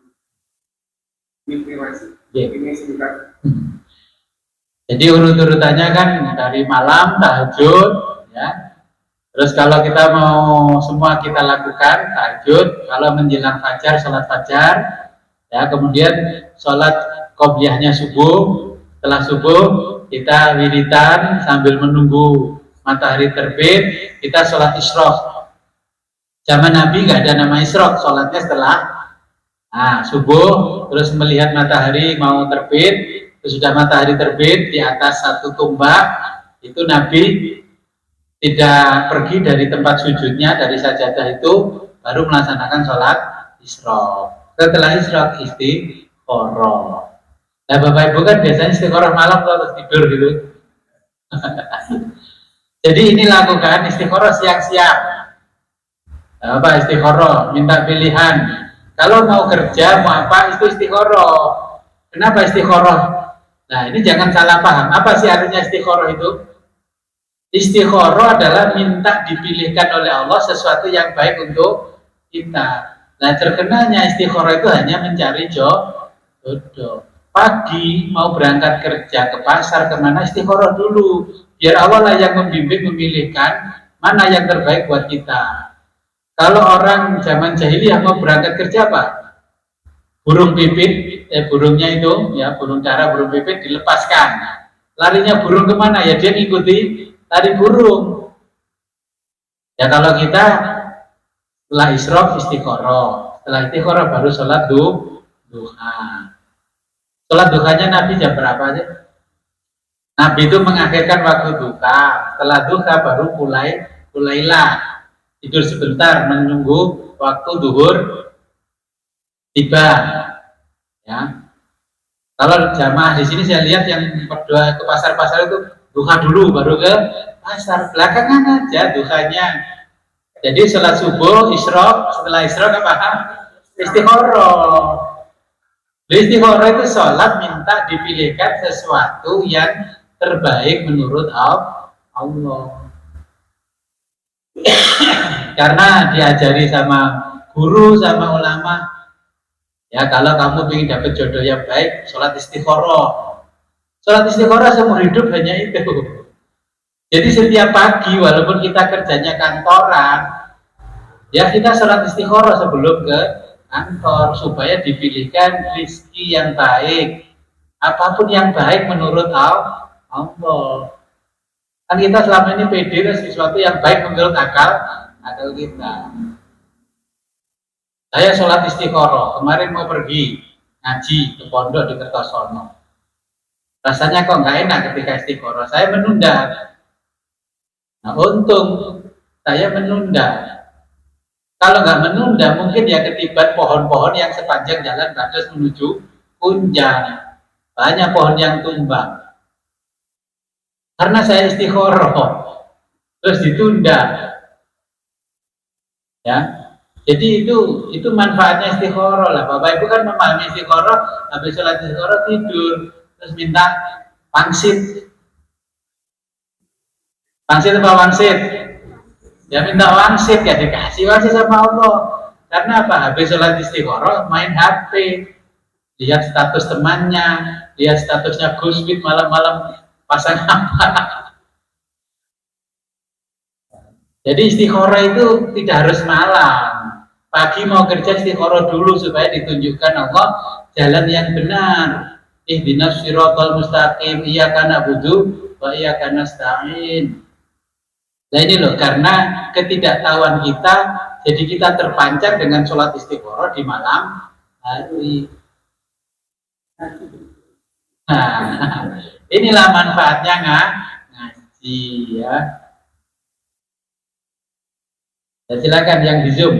Ini masih. Ini sebentar. Jadi urut-urutannya kan dari malam tahajud, ya. Terus kalau kita mau semua kita lakukan tahajud, kalau menjelang fajar sholat fajar, ya. Kemudian sholat qobliyahnya subuh, setelah subuh kita wiridan sambil menunggu matahari terbit, kita sholat isyraq. Zaman Nabi nggak ada nama isyraq, sholatnya setelah subuh, terus melihat matahari mau terbit. Sudah matahari terbit di atas satu tumbak, itu Nabi tidak pergi dari tempat sujudnya, dari sajadah itu, baru melaksanakan sholat isyraq. Setelah isyraq istikharah. Nah Bapak Ibu kan biasanya istikharah malam kalau tidur gitu. Jadi ini lakukan istikharah siang-siang. Apa istikharah? Minta pilihan. Kalau mau kerja mau apa itu istikharah. Kenapa istikharah? Nah ini jangan salah paham. Apa sih artinya istikharah itu? Istikharah adalah minta dipilihkan oleh Allah sesuatu yang baik untuk kita. Nah terkenanya istikharah itu hanya mencari jodoh. Pagi mau berangkat kerja ke pasar kemana istikharah dulu. Biar Allah lah yang membimbing memilihkan mana yang terbaik buat kita. Kalau orang zaman jahiliyah mau berangkat kerja apa? Burung pipit, burungnya itu, ya burung dara, burung pipit dilepaskan. Larinya burung kemana? Ya dia ngikuti lari burung. Ya kalau kita setelah isyraq istikharah, setelah istikharah baru sholat duha. Sholat duhanya Nabi jam berapa aja? Nabi itu mengakhirkan waktu duha. Setelah duha baru mulailah tidur sebentar menunggu waktu duhur tiba, ya. Kalau jamaah di sini saya lihat yang berdoa ke pasar-pasar itu duha dulu baru ke pasar, belakangan aja duhanya. Jadi sholat subuh isyraq, setelah isyraq apa? Istikharah. Istikharah itu sholat minta dipilihkan sesuatu yang terbaik menurut Allah. Karena diajari sama guru sama ulama. Ya kalau kamu ingin dapat jodoh yang baik, sholat istikharah. Sholat istikharah seumur hidup hanya itu. Jadi setiap pagi walaupun kita kerjanya kantoran, ya kita sholat istikharah sebelum ke kantor supaya dipilihkan rezeki yang baik. Apapun yang baik menurut Allah. Kan kita selama ini pede sesuatu yang baik menurut akal kita. Saya sholat istikharah, kemarin mau pergi ngaji ke pondok di Kertosono. Rasanya kok nggak enak ketika istikharah, saya menunda. Nah untung saya menunda. Kalau nggak menunda, mungkin ya ketiban pohon-pohon yang sepanjang jalan Bados menuju Kunjang. Banyak pohon yang tumbang. Karena saya istikharah, terus ditunda. Ya. Jadi itu manfaatnya istikharah lah. Bapak Ibu kan memahami istikharah, habis sholat istikharah tidur, terus minta pangsit. Pangsit apa wangsit? Ya minta wangsit, ya dikasih wangsit sama Allah. Karena apa? Habis sholat istikharah main HP, lihat status temannya, lihat statusnya Guswit malam-malam pasang apa. Jadi istikharah itu tidak harus malam. Pagi mau kerja istikharah dulu supaya ditunjukkan Allah jalan yang benar. Ihdinas siratal mustaqim, iyyaka na'budu wa iyyaka nasta'in. Nah ini loh, karena ketidaktahuan kita, jadi kita terpancar dengan sholat istikharah di malam hari. Nah, inilah manfaatnya ngaji ya. Ya, silakan yang di Zoom.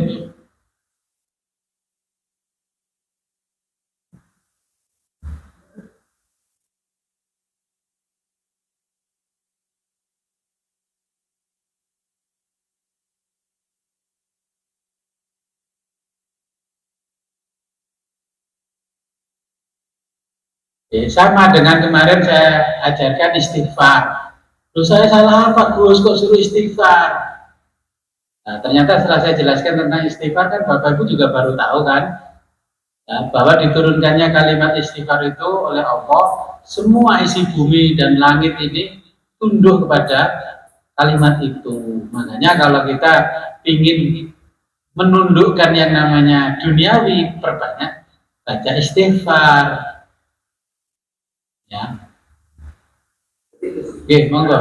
Sama dengan kemarin saya ajarkan istighfar. Terus saya salah apa Gus, kok suruh istighfar? Nah, ternyata setelah saya jelaskan tentang istighfar kan Bapak Ibu juga baru tahu kan, ya, bahwa diturunkannya kalimat istighfar itu oleh Allah, semua isi bumi dan langit ini tunduk kepada kalimat itu. Makanya kalau kita ingin menundukkan yang namanya duniawi, perbanyak baca istighfar. Ya. Oke, monggo.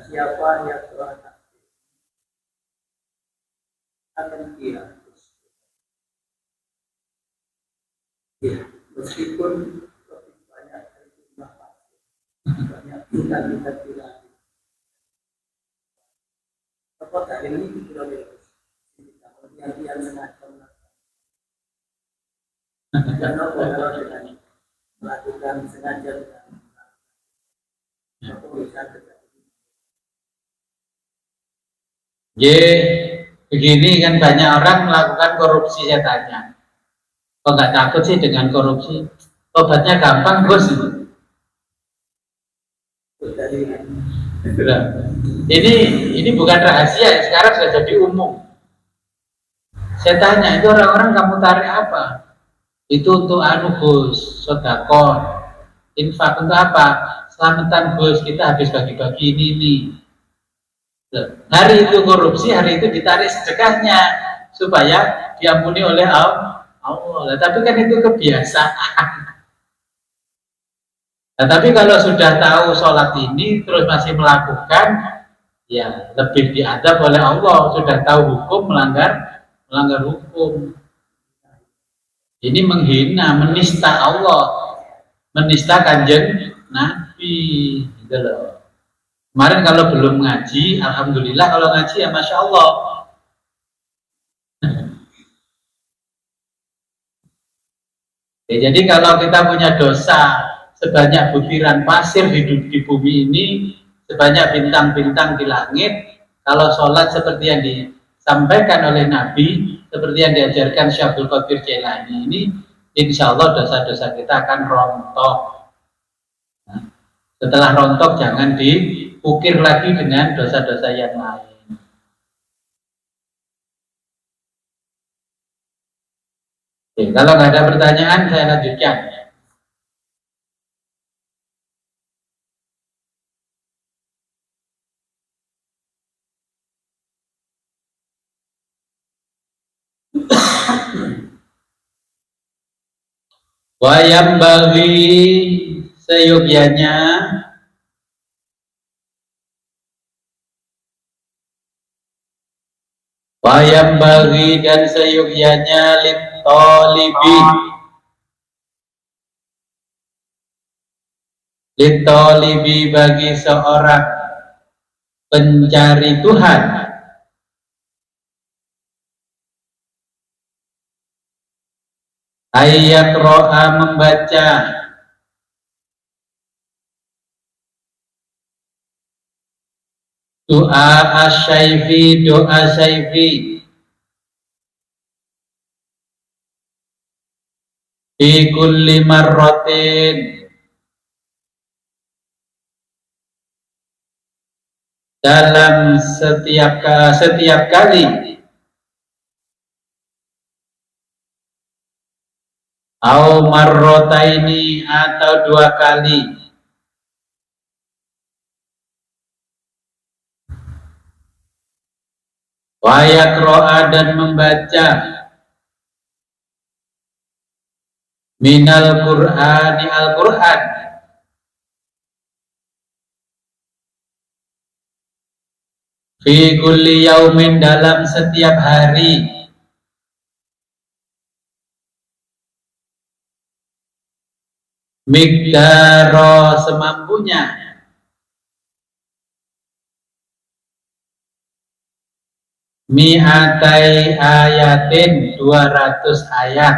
Siapa yang telah akan dia, meskipun lebih banyak dari jumlah banyak kita tidak. Apakah ini yang semacam dan kalau dengan melakukan sengaja begini kan banyak orang melakukan korupsi, saya tanya, kok nggak takut sih dengan korupsi? Obatnya gampang Gus. Ini bukan rahasia, sekarang sudah jadi umum. Saya tanya, itu orang-orang kamu tarik apa? Itu untuk Gus, sedekah, infak untuk apa? Selamatan Gus, kita habis bagi-bagi ini. Hari itu korupsi, hari itu ditarik sedekahnya supaya diampuni oleh Allah. Tapi kan itu kebiasaan. Nah, tapi kalau sudah tahu sholat ini terus masih melakukan, ya lebih diadab oleh Allah. Sudah tahu hukum, melanggar hukum. Ini menghina, menista Allah, menista kanjeng Nabi, gitu loh. Kemarin kalau belum ngaji, alhamdulillah. Kalau ngaji ya masya Allah. Ya, jadi kalau kita punya dosa sebanyak butiran pasir di bumi ini, sebanyak bintang-bintang di langit, kalau sholat seperti yang disampaikan oleh Nabi, seperti yang diajarkan Syekh Abdul Qadir Jailani ini, insya Allah dosa-dosa kita akan rontok. Nah, setelah rontok jangan diukir lagi dengan dosa-dosa yang lain. Oke, kalau nggak ada pertanyaan saya lanjutkan. Wayam bagi seyogyanya wayam bagi dan seyogyanya litolibi bagi seorang pencari Tuhan ayat ro'a membaca doa asyaifi, doa syaifi di kulli marratin dalam setiap kali au marrotaini atau 2 kali wa yaqra'a dan membaca minal Qur'ani Al-Qur'an fi kulli yaumin dalam setiap hari miqdaro semampunya mi'atai ayatin 200 ayat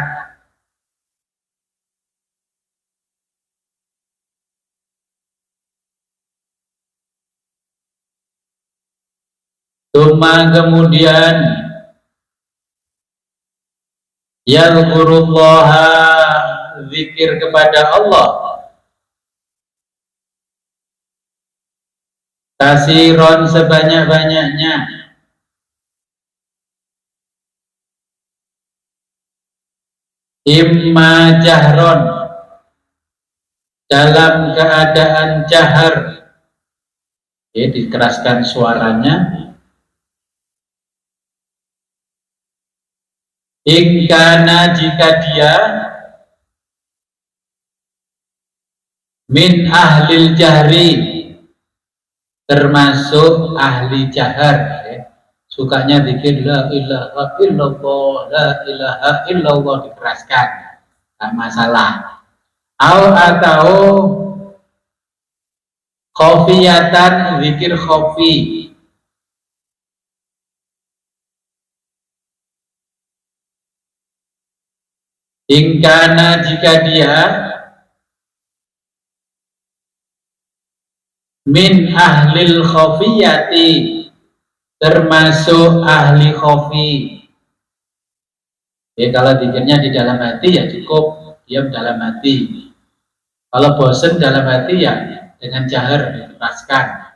Tuma kemudian yadhkurullaha zikir kepada Allah kasiron sebanyak-banyaknya imma jahron dalam keadaan jahar ya, dikeraskan suaranya ingkana jika dia min ahlil jahri termasuk ahli jahar ya. Sukanya zikir la ilaha illallah, la ilaha illallah dikeraskan, tak masalah. Atau khofiyatan zikir khofi, ingkana jika dia min ahlil khofiyati termasuk ahli khofi ya, kalau zikirnya di dalam hati ya cukup diam dalam hati, kalau bosan dalam hati ya dengan jahar dikeraskan.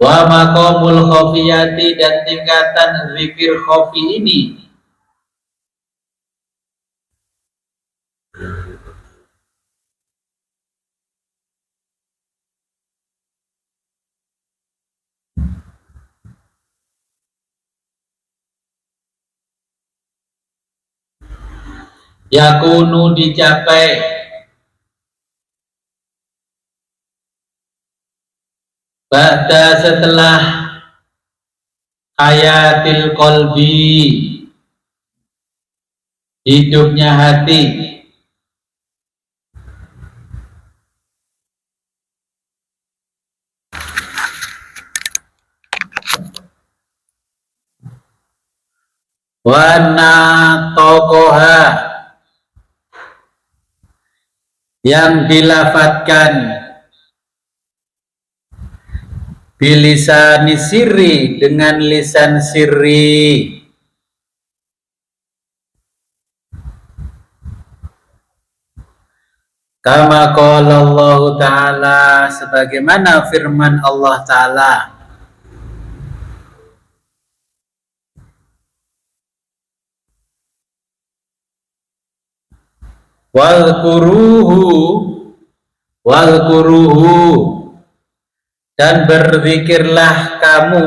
Wa maqamul khofiyati dan tingkatan zikir khofi ini yakunu dicapai ba'da setelah hayatil qalbi hidupnya hati wana tokoha yang dilafatkan bilisani sirri dengan lisan sirri kama qala Allah Ta'ala sebagaimana firman Allah Ta'ala walkuruhu dan berzikirlah kamu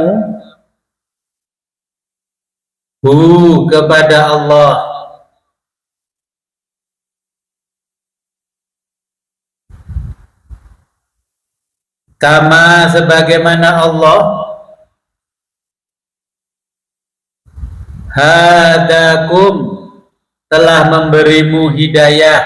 kepada Allah kama sebagaimana Allah hadakum telah memberimu hidayah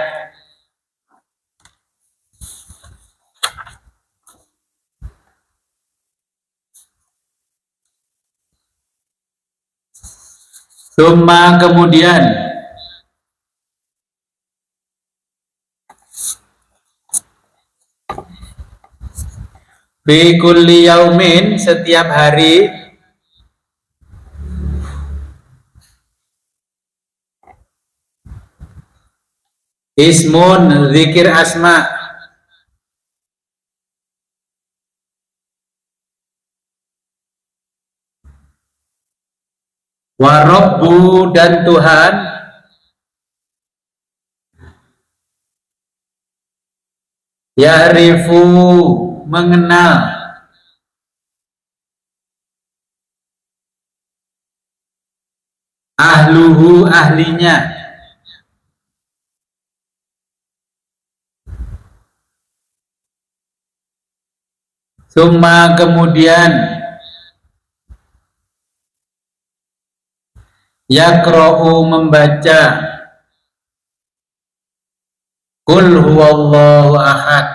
summa kemudian fi kulli yaumin setiap hari ismun zikir asma wa rabbu dan Tuhan Ya'rifu mengenal, ahluhu ahlinya, summa kemudian yaqra'u membaca Qul huwallahu ahad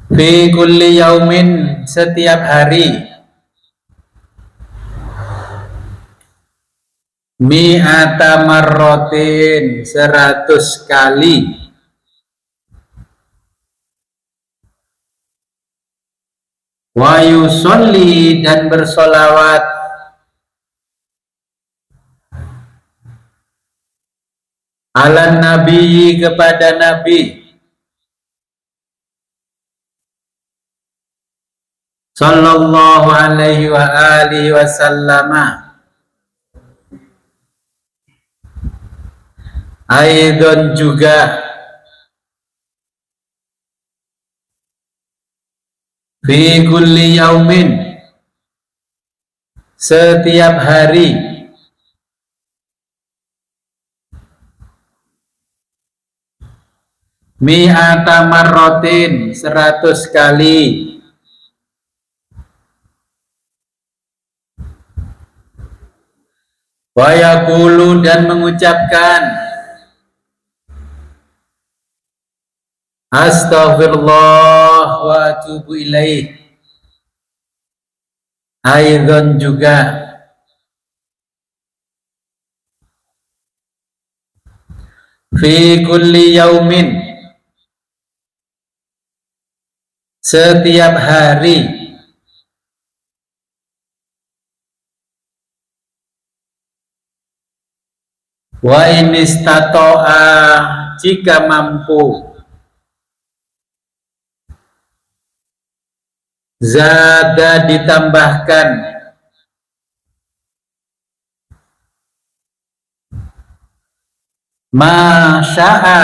fi kulli yaumin setiap hari mi'ata marrotin 100 kali wa yusolli dan bersolawat ala nabi kepada nabi sallallahu alaihi wa alihi wasallama aidon juga fi kulli yaumin setiap hari mi'ata marrotin 100 kali wa yaqulu dan mengucapkan astaghfirullah wa atubu ilaih aidon juga fi kulli yaumin setiap hari wa inistato'a jika mampu zada ditambahkan masya'a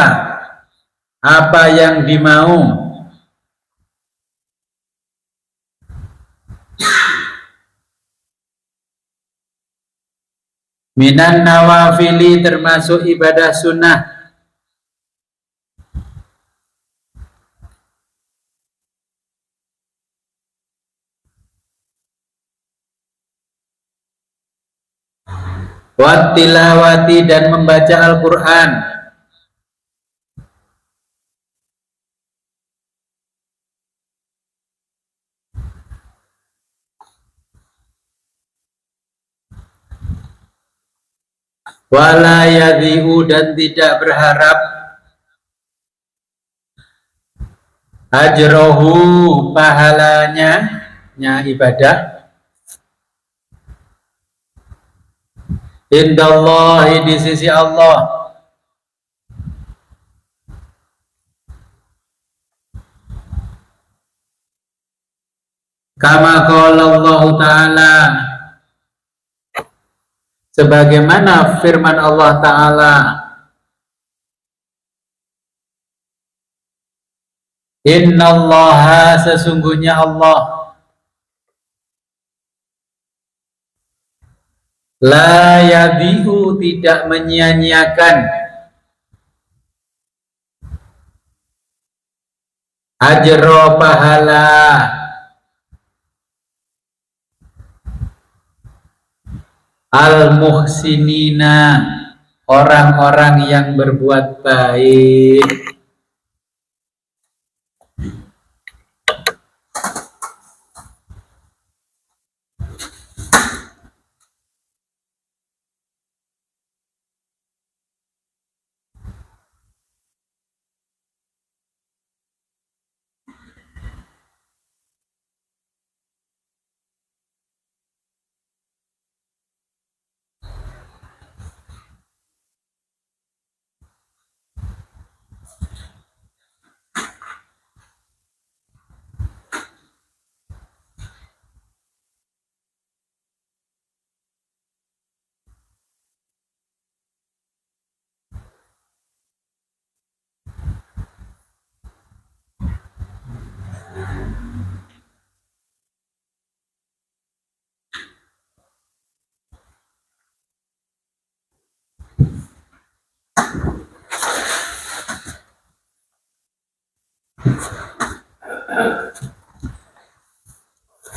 apa yang dimau minan nawafili termasuk ibadah sunnah wat tilawati dan membaca Al-Quran wala yadhi'u dan tidak berharap ajrohu pahalanya ibadah indallahi di sisi Allah kama qala Allah Ta'ala sebagaimana firman Allah Ta'ala innallaha sesungguhnya Allah la yadhi'u tidak menyia-nyiakan ajro pahala al-muhsinina orang-orang yang berbuat baik.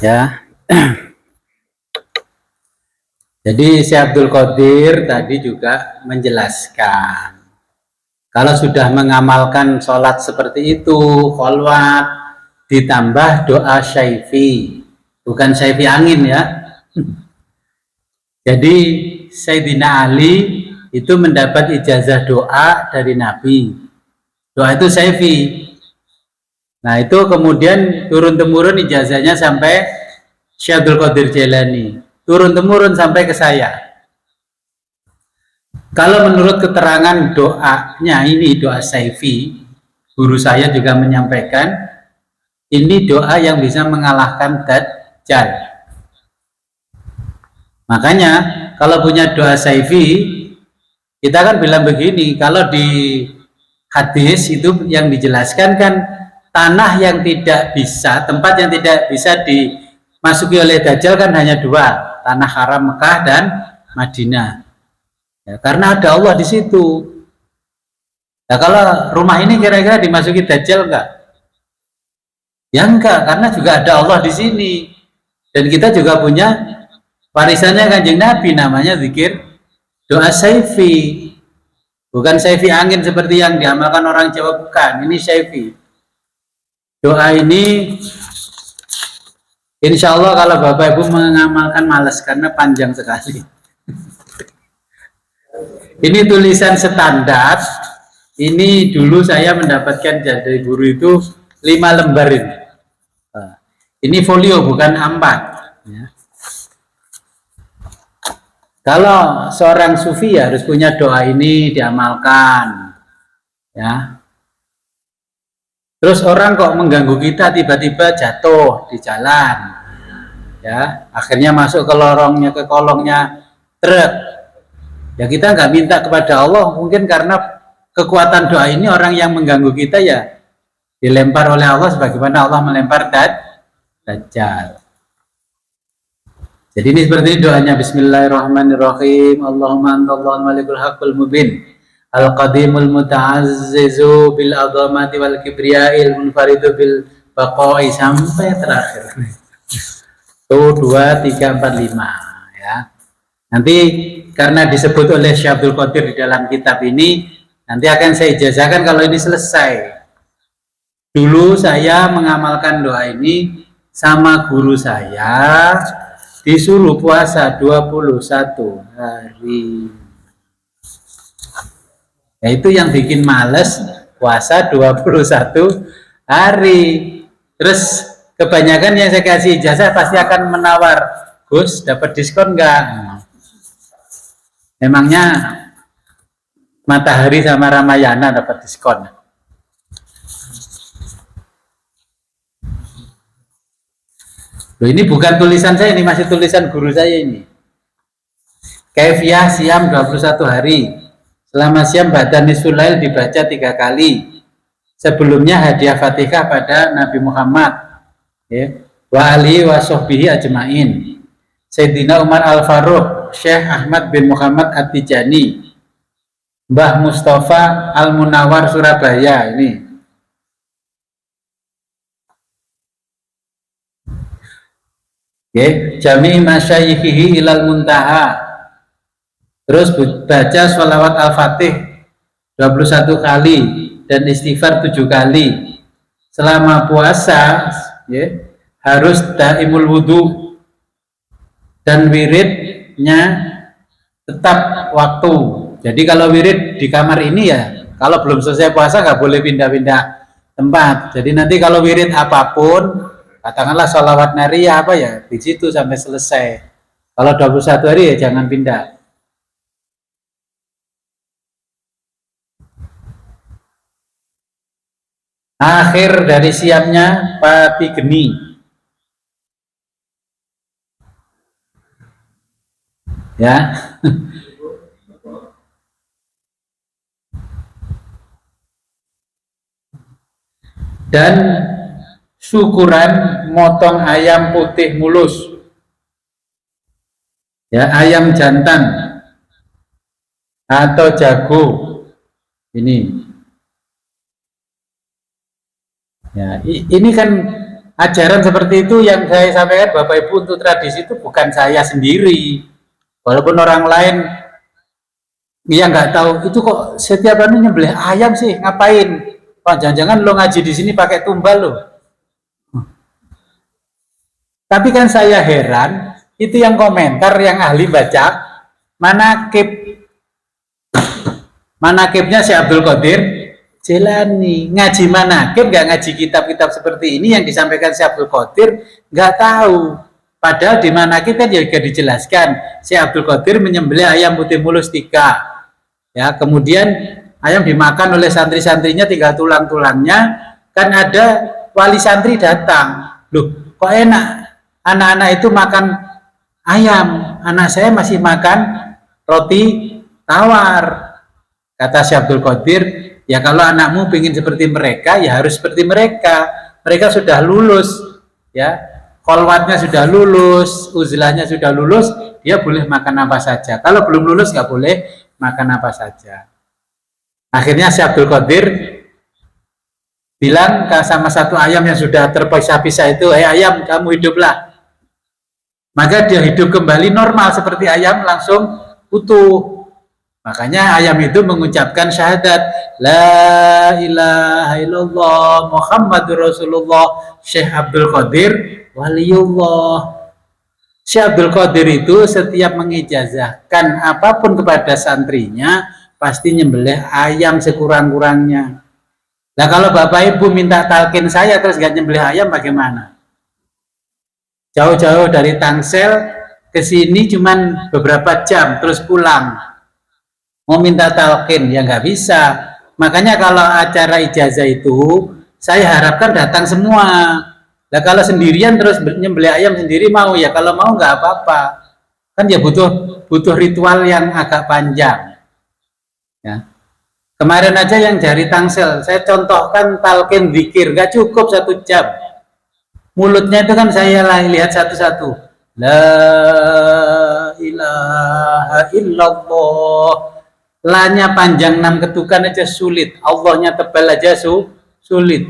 Ya. Jadi Syekh Abdul Qadir tadi juga menjelaskan kalau sudah mengamalkan sholat seperti itu, kholwat ditambah doa syaifi, bukan syaifi angin ya. Jadi Sayyidina Ali itu mendapat ijazah doa dari Nabi. Doa itu syaifi. Nah itu kemudian turun-temurun ijazahnya sampai Syekh Abdul Qadir Jailani, turun-temurun sampai ke saya. Kalau menurut keterangan doanya ini doa syaifi, guru saya juga menyampaikan ini doa yang bisa mengalahkan Dajjal. Makanya kalau punya doa syaifi, kita kan bilang begini, kalau di hadis itu yang dijelaskan kan tanah yang tidak bisa, tempat yang tidak bisa dimasuki oleh Dajjal kan hanya dua, tanah haram Mekah dan Madinah. Ya, karena ada Allah di situ. Nah, kalau rumah ini kira-kira dimasuki Dajjal enggak? Ya enggak, karena juga ada Allah di sini. Dan kita juga punya warisannya Kanjeng Nabi, namanya zikir doa syaifi. Bukan syaifi angin seperti yang diamalkan orang Jawa, bukan. Ini syaifi. Doa ini insya Allah kalau Bapak Ibu mengamalkan malas karena panjang sekali. Ini tulisan standar. Ini dulu saya mendapatkan dari guru itu 5 lembar ini. Ini folio bukan A4. Ya. Kalau seorang sufi harus punya doa ini diamalkan. Ya. Terus orang kok mengganggu kita tiba-tiba jatuh di jalan. Ya, akhirnya masuk ke lorongnya, ke kolongnya truk. Ya kita nggak minta kepada Allah, mungkin karena kekuatan doa ini orang yang mengganggu kita ya dilempar oleh Allah sebagaimana Allah melempar Dajjal. Jadi ini seperti ini doanya. Bismillahirrahmanirrahim. Allahumma antallahul malikul haqqul mubin al-qadimul muta'azzizu bil azamati wal kibriya'il munfaridu bil baqa'i sampai terakhir. Tuh 2, 3, 4, 5 ya. Nanti karena disebut oleh Syekh Abdul Qadir di dalam kitab ini, nanti akan saya ijazahkan kalau ini selesai. Dulu saya mengamalkan doa ini sama guru saya, disuruh puasa 21 hari. Ya itu yang bikin males puasa 21 hari. Terus kebanyakan yang saya kasih ijazah pasti akan menawar, Gus dapat diskon enggak? Memangnya Matahari sama Ramayana dapat diskon? Loh, ini bukan tulisan saya, ini masih tulisan guru saya ini. Kaifiyah siam 21 hari. Selama siam ba'da nisful lail dibaca 3 kali. Sebelumnya hadiah Fatihah pada Nabi Muhammad. Ya. Wa alihi wa sahbihi ajmain. Sayyidina Umar Al-Faruq, Syekh Ahmad bin Muhammad At-Tijani, Mbah Mustafa Al-Munawar Surabaya ini. Oke, Jami' masyayikhihi ilal muntaha. Terus baca sholawat Al-Fatih 21 kali dan istighfar 7 kali. Selama puasa ya, harus daimul wudu dan wiridnya tetap waktu. Jadi kalau wirid di kamar ini ya, kalau belum selesai puasa nggak boleh pindah-pindah tempat. Jadi nanti kalau wirid apapun, katakanlah sholawat nariyah apa ya, di situ sampai selesai. Kalau 21 hari ya jangan pindah. Akhir dari siamnya pati geni. Ya. Dan syukuran motong ayam putih mulus. Ya, ayam jantan atau jago. Ini. Ya, ini kan ajaran seperti itu yang saya sampaikan Bapak Ibu, untuk tradisi itu bukan saya sendiri. Walaupun orang lain yang nggak tahu itu kok setiap hari nyembelih ayam sih, ngapain? Pak, jangan-jangan lo ngaji di sini pakai tumbal lo. Tapi kan saya heran, itu yang komentar yang ahli baca manakibnya si Abdul Qadir Jilani, ngaji manakib, nggak ngaji kitab-kitab seperti ini yang disampaikan si Abdul Qadir, nggak tahu. Padahal di manakib kan juga dijelaskan si Abdul Qadir menyembelih ayam putih mulus 3, ya, kemudian ayam dimakan oleh santri-santrinya, tinggal tulang-tulangnya. Kan ada wali santri datang, loh kok enak anak-anak itu makan ayam, anak saya masih makan roti tawar. Kata si Abdul Qadir, ya kalau anakmu ingin seperti mereka, ya harus seperti mereka. Mereka sudah lulus, ya, kholwatnya sudah lulus, uzlahnya sudah lulus, dia boleh makan apa saja. Kalau belum lulus nggak boleh makan apa saja. Akhirnya si Abdul Qadir bilang sama satu ayam yang sudah terpisah-pisah itu, ayam kamu hiduplah. Maka dia hidup kembali normal seperti ayam, langsung utuh. Makanya ayam itu mengucapkan syahadat la ilaha illallah Muhammadur Rasulullah Syekh Abdul Qadir waliullah. Syekh Abdul Qadir itu setiap mengijazahkan apapun kepada santrinya pasti nyembelih ayam sekurang-kurangnya. Nah kalau Bapak Ibu minta talqin saya terus gak nyembelih ayam bagaimana? Jauh-jauh dari Tangsel ke sini cuman beberapa jam terus pulang. Mau minta talqin ya nggak bisa. Makanya kalau acara ijazah itu saya harapkan datang semua. Nah kalau sendirian terus nyembelih ayam sendiri mau, ya kalau mau nggak apa-apa. Kan ya butuh ritual yang agak panjang. Ya. Kemarin aja yang dari Tangsel saya contohkan talqin zikir, nggak cukup 1 jam. Mulutnya itu kan saya lihat satu-satu. La ilaha illallah. La-nya panjang 6 ketukan aja sulit, Allah-nya tebal aja sulit.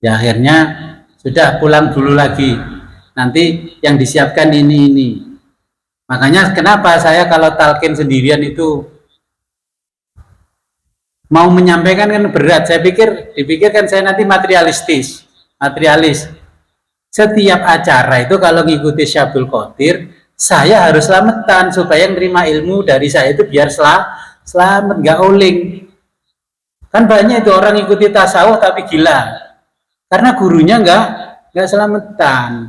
Ya akhirnya sudah pulang dulu lagi. Nanti yang disiapkan ini. Makanya kenapa saya kalau talqin sendirian itu mau menyampaikan kan berat. Saya dipikirkan saya nanti materialis. Setiap acara itu kalau ngikuti Syekh Abdul Qadir, saya harus selamatan supaya nerima ilmu dari saya itu biar selamat, nggak oling. Kan banyak itu orang ikuti tasawuf tapi gila karena gurunya nggak selamatan.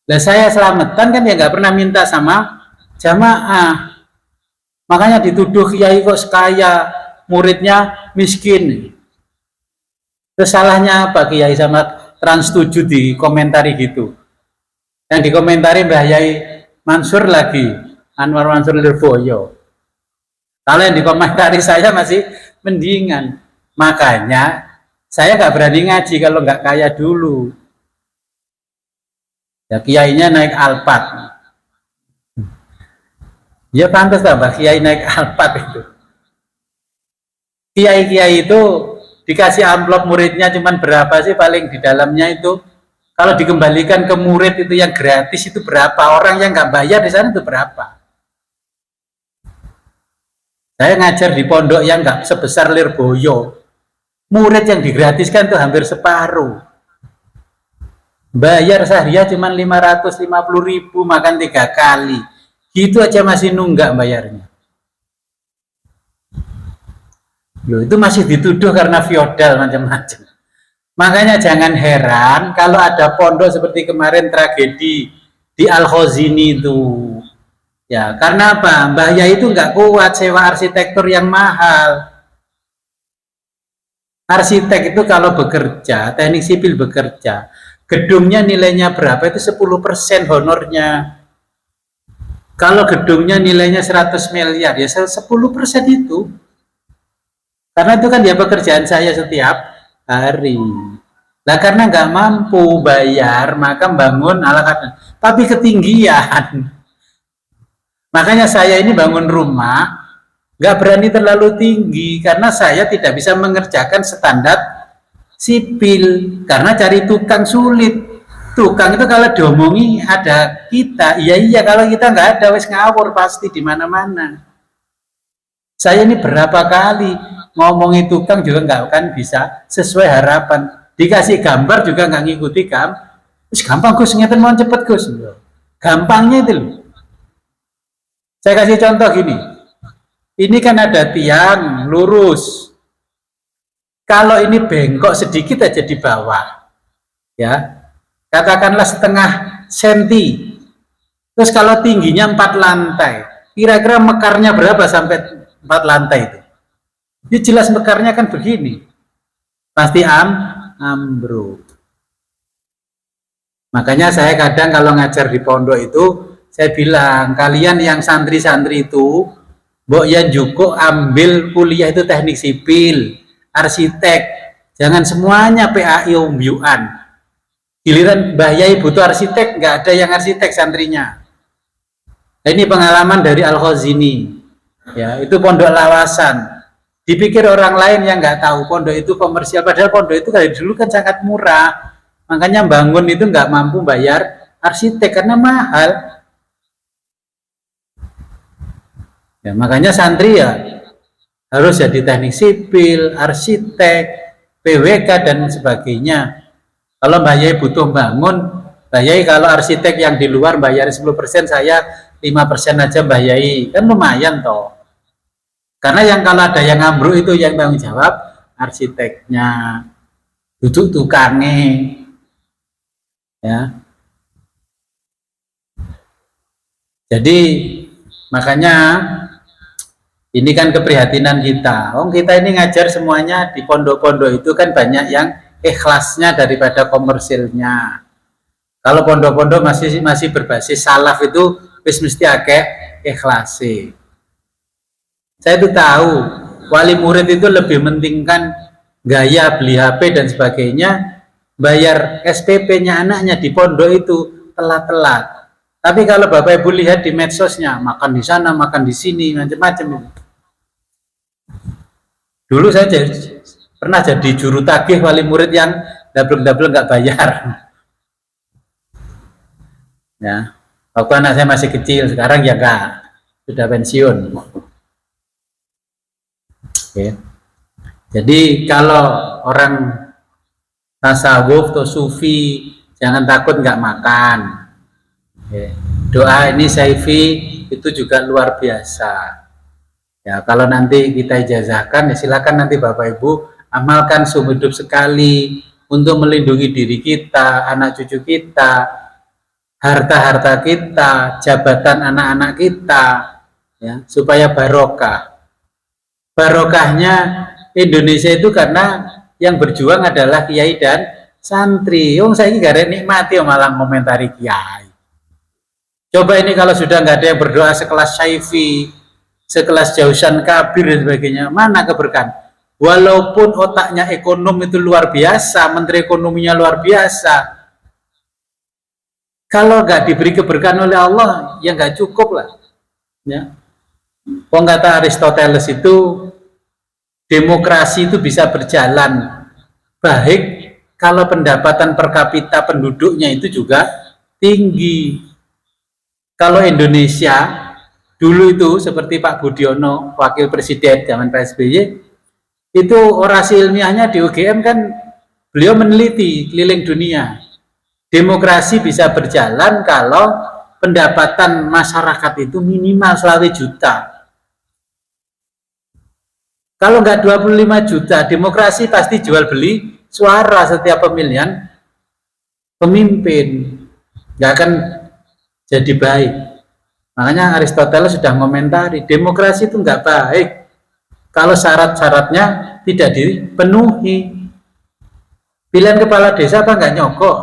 Lah saya selamatan kan ya nggak pernah minta sama jamaah. Makanya dituduh kiai kok sekaya, muridnya miskin. Terus salahnya apa kiai sama Trans 7 dikomentari gitu? Yang dikomentari Mbah Yai Mansur lagi, Anwar Mansur Lirboyo. Kalau yang dikomentari saya masih mendingan. Makanya saya nggak berani ngaji kalau nggak kaya dulu. Ya kiainya naik Alphard. Ya pantas tambah kiai naik Alphard itu. Kiai-kiai itu dikasih amplop muridnya cuman berapa sih paling di dalamnya itu? Kalau dikembalikan ke murid itu yang gratis itu berapa? Orang yang nggak bayar di sana itu berapa? Saya ngajar di pondok yang nggak sebesar Lirboyo. Murid yang digratiskan itu hampir separuh. Bayar seharian cuma 550.000 makan 3 kali. Gitu aja masih nunggak bayarnya. Loh, itu masih dituduh karena feodal macam-macam. Makanya jangan heran kalau ada pondok seperti kemarin tragedi di Al-Khazini itu. Ya, karena apa? Mbah Yai itu nggak kuat sewa arsitektur yang mahal. Arsitek itu kalau bekerja, teknik sipil bekerja, gedungnya nilainya berapa itu 10% honornya. Kalau gedungnya nilainya 100 miliar, ya 10% itu. Karena itu kan dia pekerjaan saya setiap hari. Nah karena nggak mampu bayar, maka bangun ala kata, tapi ketinggian. Makanya saya ini bangun rumah nggak berani terlalu tinggi karena saya tidak bisa mengerjakan standar sipil karena cari tukang sulit. Tukang itu kalau diomongi ada kita, iya kalau kita nggak ada wes ngawur pasti di mana-mana. Saya ini berapa kali ngomongi tukang juga nggak akan bisa sesuai harapan. Dikasih gambar juga nggak ngikuti terus gampang Gus, ngeten mau cepet Gus. Gampangnya itu loh. Saya kasih contoh gini. Ini kan ada tiang lurus. Kalau ini bengkok sedikit aja di bawah, ya. Katakanlah setengah senti. Terus kalau tingginya 4 lantai, kira-kira mekarnya berapa sampai 4 lantai itu? Ini jelas mekarnya kan begini. Pasti ambruk. Makanya saya kadang kalau ngajar di pondok itu, saya bilang, kalian yang santri-santri itu, mbok ya cukup ambil kuliah itu teknik sipil, arsitek. Jangan semuanya PAI umbiuan. Giliran Mbah Yai butuh arsitek, nggak ada yang arsitek santrinya. Nah, ini pengalaman dari Al-Khazini, ya itu pondok Lawasan. Dipikir orang lain yang nggak tahu pondok itu komersial, padahal pondok itu dari dulu kan sangat murah. Makanya bangun itu nggak mampu bayar arsitek karena mahal. Ya, makanya santri ya harus jadi teknik sipil, arsitek, PWK dan sebagainya. Kalau Mbak Yai butuh bangun, Mbak Yai kalau arsitek yang di luar bayar 10%, saya 5% aja Mbak Yai, kan lumayan toh. Karena yang kalau ada yang ambruk itu yang tanggung jawab arsiteknya, duduk tukangnya, ya. Jadi makanya ini kan keprihatinan kita. Kita ini ngajar semuanya di pondok-pondok itu kan banyak yang ikhlasnya daripada komersilnya. Kalau pondok-pondok masih berbasis salaf itu mesti akeh ikhlasi. Saya itu tahu wali murid itu lebih mentingkan gaya beli HP dan sebagainya, bayar SPP-nya anaknya di pondok itu telat-telat. Tapi kalau Bapak Ibu lihat di medsosnya, makan di sana, makan di sini, macam-macam. Dulu saya pernah jadi juru tagih wali murid yang double nggak bayar. Ya, waktu anak saya masih kecil, sekarang ya enggak, sudah pensiun. Oke. Jadi kalau orang tasawuf atau sufi jangan takut nggak makan. Oke. Doa ini Saifi itu juga luar biasa. Ya, kalau nanti kita ijazahkan, ya silakan nanti Bapak Ibu amalkan seumur hidup sekali untuk melindungi diri kita, anak cucu kita, harta-harta kita, jabatan anak-anak kita, ya, supaya barokah. Barokahnya Indonesia itu karena yang berjuang adalah kiai dan santri. Saya ini gak nikmati malah komentari kiai. Coba ini kalau sudah nggak ada yang berdoa sekelas Syaifi, sekelas Jausan Kabir dan sebagainya, mana keberkahan? Walaupun otaknya ekonom itu luar biasa, menteri ekonominya luar biasa, kalau nggak diberi keberkahan oleh Allah, ya nggak cukup lah. Ya. Kata Aristoteles itu, demokrasi itu bisa berjalan baik kalau pendapatan per kapita penduduknya itu juga tinggi. Kalau Indonesia dulu itu seperti Pak Budiono, wakil presiden zaman PSBY, itu orasi ilmiahnya di UGM kan beliau meneliti keliling dunia. Demokrasi bisa berjalan kalau pendapatan masyarakat itu minimal 20 juta. Kalau nggak 25 juta, demokrasi pasti jual beli suara setiap pemilihan pemimpin. Nggak akan jadi baik. Makanya Aristoteles sudah mengomentari, demokrasi itu nggak baik kalau syarat-syaratnya tidak dipenuhi. Pilihan kepala desa apa nggak nyogok?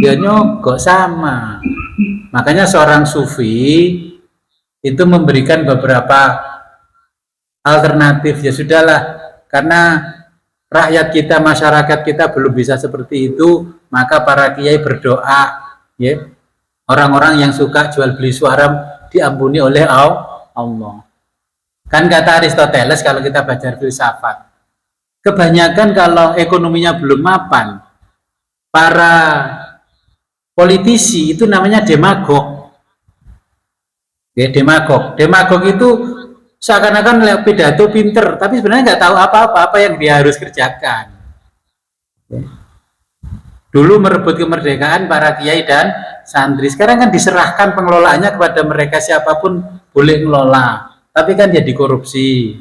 Ya nyogok sama. Makanya seorang sufi itu memberikan beberapa alternatif. Ya sudahlah, karena rakyat kita, masyarakat kita belum bisa seperti itu, maka para kiai berdoa, ya, orang-orang yang suka jual beli suara diampuni oleh Allah. Kan kata Aristoteles kalau kita baca filsafat, kebanyakan kalau ekonominya belum mapan, para politisi itu namanya demagog. Ya, demagog itu seakan-akan lewat pidato pinter, tapi sebenarnya nggak tahu apa yang dia harus kerjakan. Ya. Dulu merebut kemerdekaan para kiai dan santri, sekarang kan diserahkan pengelolaannya kepada mereka, siapapun boleh ngelola, tapi kan jadi korupsi,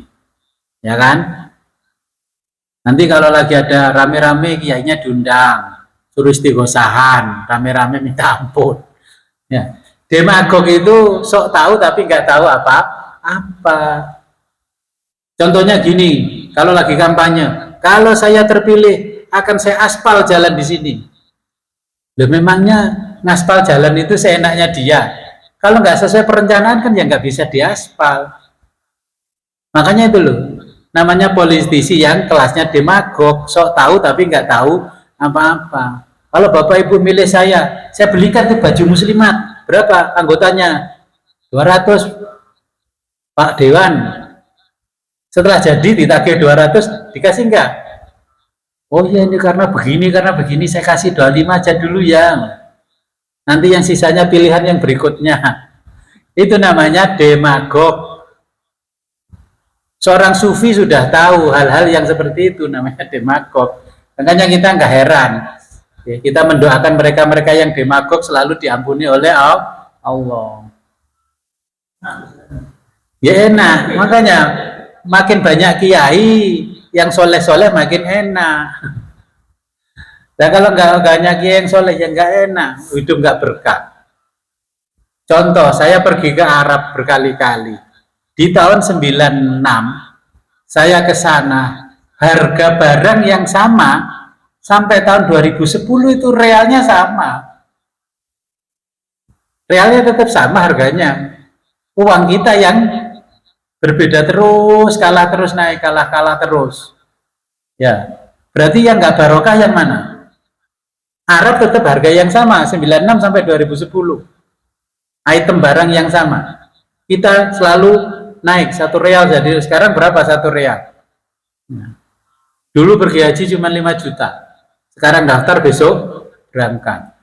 ya kan? Nanti kalau lagi ada rame-rame kiainya diundang, suruh istighosahan, rame-rame minta ampun. Ya. Demagog itu sok tahu tapi nggak tahu apa. Contohnya gini, kalau lagi kampanye, kalau saya terpilih akan saya aspal jalan di sini. Loh, memangnya ngaspal jalan itu seenaknya dia. Kalau nggak sesuai perencanaan kan ya nggak bisa diaspal. Makanya itu loh, namanya politisi yang kelasnya demagog, sok tahu tapi nggak tahu apa-apa. Kalau Bapak Ibu milih saya belikan tuh baju muslimat. Berapa anggotanya? 200. Pak Dewan. Setelah jadi ditagih 200, dikasih enggak? Oh iya, ini karena begini saya kasih 25 aja dulu ya. Nanti yang sisanya pilihan yang berikutnya. Itu namanya demagog. Seorang sufi sudah tahu hal-hal yang seperti itu, namanya demagog. Makanya kita nggak heran. Kita mendoakan mereka-mereka yang demagog selalu diampuni oleh Allah. Ya enak, makanya makin banyak kiai yang soleh-soleh makin enak. Dan kalau nggak banyak kiai yang soleh yang nggak enak, hidup nggak berkah. Contoh, saya pergi ke Arab berkali-kali. Di tahun 96 saya ke sana, harga barang yang sama sampai tahun 2010 itu realnya sama. Realnya tetap sama harganya. Uang kita yang berbeda terus, kalah terus naik, kalah terus. Ya, berarti yang nggak barokah yang mana? Arab tetap harga yang sama, 96 sampai 2010. Item barang yang sama. Kita selalu naik 1 real, jadi sekarang berapa 1 real? Nah, dulu pergi haji cuma 5 juta. Sekarang daftar, besok berangkat.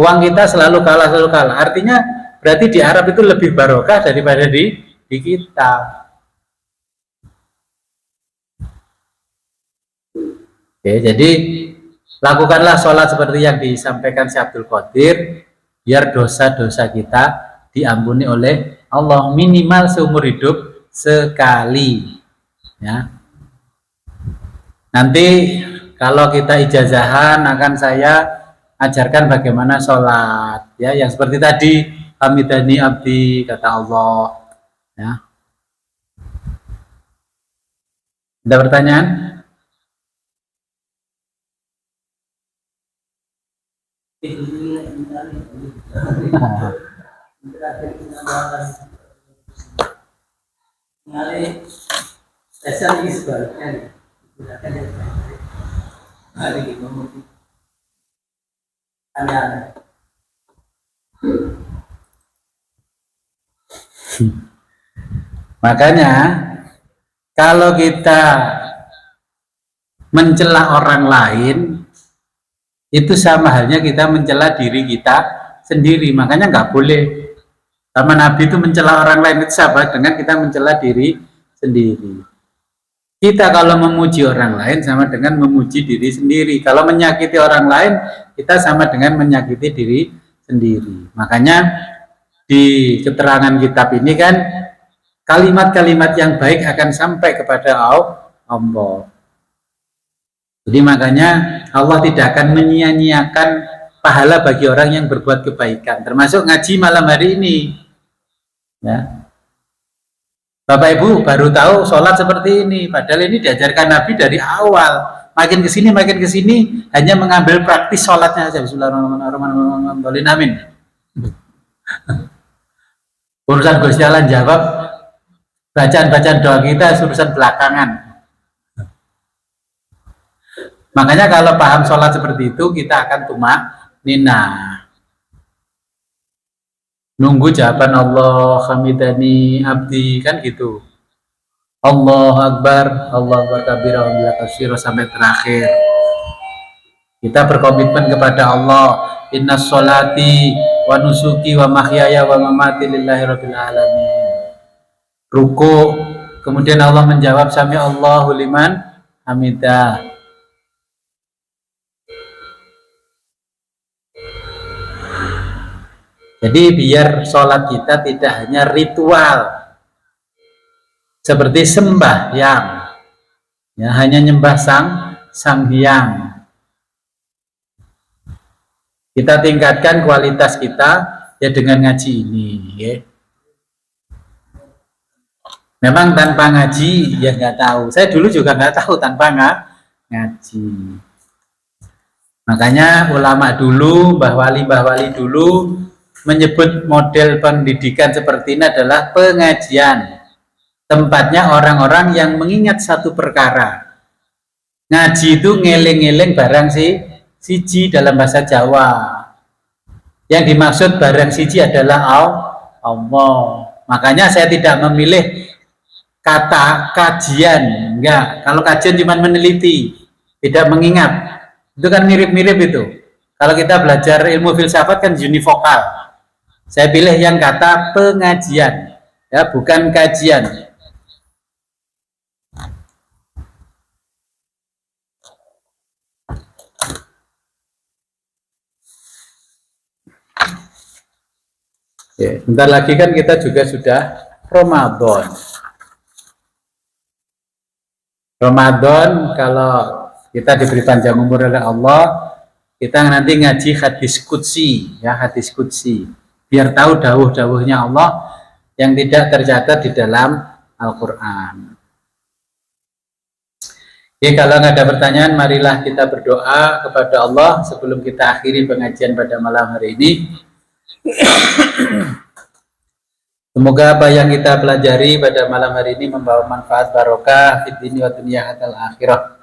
Uang kita selalu kalah. Artinya berarti di Arab itu lebih barokah daripada di kita. Oke, jadi lakukanlah sholat seperti yang disampaikan Syekh Abdul Qadir, biar dosa-dosa kita diampuni oleh Allah, minimal seumur hidup sekali. Ya. Nanti kalau kita ijazahan akan saya ajarkan bagaimana sholat, ya, yang seperti tadi, hamidani abdi, kata Allah. Ya. Ada pertanyaan? Makanya kalau kita mencela orang lain itu sama halnya kita mencela diri kita sendiri. Makanya nggak boleh. Sama Nabi itu mencela orang lain itu sama dengan kita mencela diri sendiri. Kita kalau memuji orang lain sama dengan memuji diri sendiri. Kalau menyakiti orang lain, kita sama dengan menyakiti diri sendiri. Makanya di keterangan kitab ini kan kalimat-kalimat yang baik akan sampai kepada Allah. Jadi makanya Allah tidak akan menyia-nyiakan pahala bagi orang yang berbuat kebaikan, termasuk ngaji malam hari ini. Ya. Bapak Ibu baru tahu sholat seperti ini, padahal ini diajarkan Nabi dari awal. Makin kesini hanya mengambil praktis sholatnya saja. Bismillahirrahmanirrahim. Amin. Urusan Gus Jalan jawab, bacaan doa kita urusan belakangan. Makanya kalau paham sholat seperti itu, kita akan tumak nina. nunggu jawaban Allah, hamidani abdi, kan gitu. Allah Akbar kabir, alhamdulillah katsira sampai terakhir. Kita berkomitmen kepada Allah, innas sholati wa nusuki wa mahyaya wa mamati lillahi rabbil alamin. Ruku, kemudian Allah menjawab sami Allahu liman hamidah. Jadi biar sholat kita tidak hanya ritual seperti sembahyang, ya, hanya nyembah sang hyang. Kita tingkatkan kualitas kita ya dengan ngaji ini, ya. Memang tanpa ngaji ya nggak tahu. Saya dulu juga nggak tahu tanpa ngaji. Makanya ulama dulu, mbah wali dulu menyebut model pendidikan seperti ini adalah pengajian. Tempatnya orang-orang yang mengingat satu perkara. Ngaji itu ngeling-ngeling barang siji dalam bahasa Jawa. Yang dimaksud barang siji adalah Allah. Makanya saya tidak memilih kata kajian. Enggak. Kalau kajian cuma meneliti, tidak mengingat. Itu kan mirip-mirip itu. Kalau kita belajar ilmu filsafat kan univokal. Saya pilih yang kata pengajian, ya, bukan kajian. Ya, bentar lagi kan kita juga sudah Ramadan. Ramadan kalau kita diberi panjang umur oleh Allah, kita nanti ngaji hadis qudsi, ya, hadis qudsi. Biar tahu dawuh-dawuhnya Allah yang tidak tercatat di dalam Al-Quran. Oke, kalau nggak ada pertanyaan, marilah kita berdoa kepada Allah sebelum kita akhiri pengajian pada malam hari ini. Semoga apa yang kita pelajari pada malam hari ini membawa manfaat barokah fid dunya wa dunya hatal akhirah.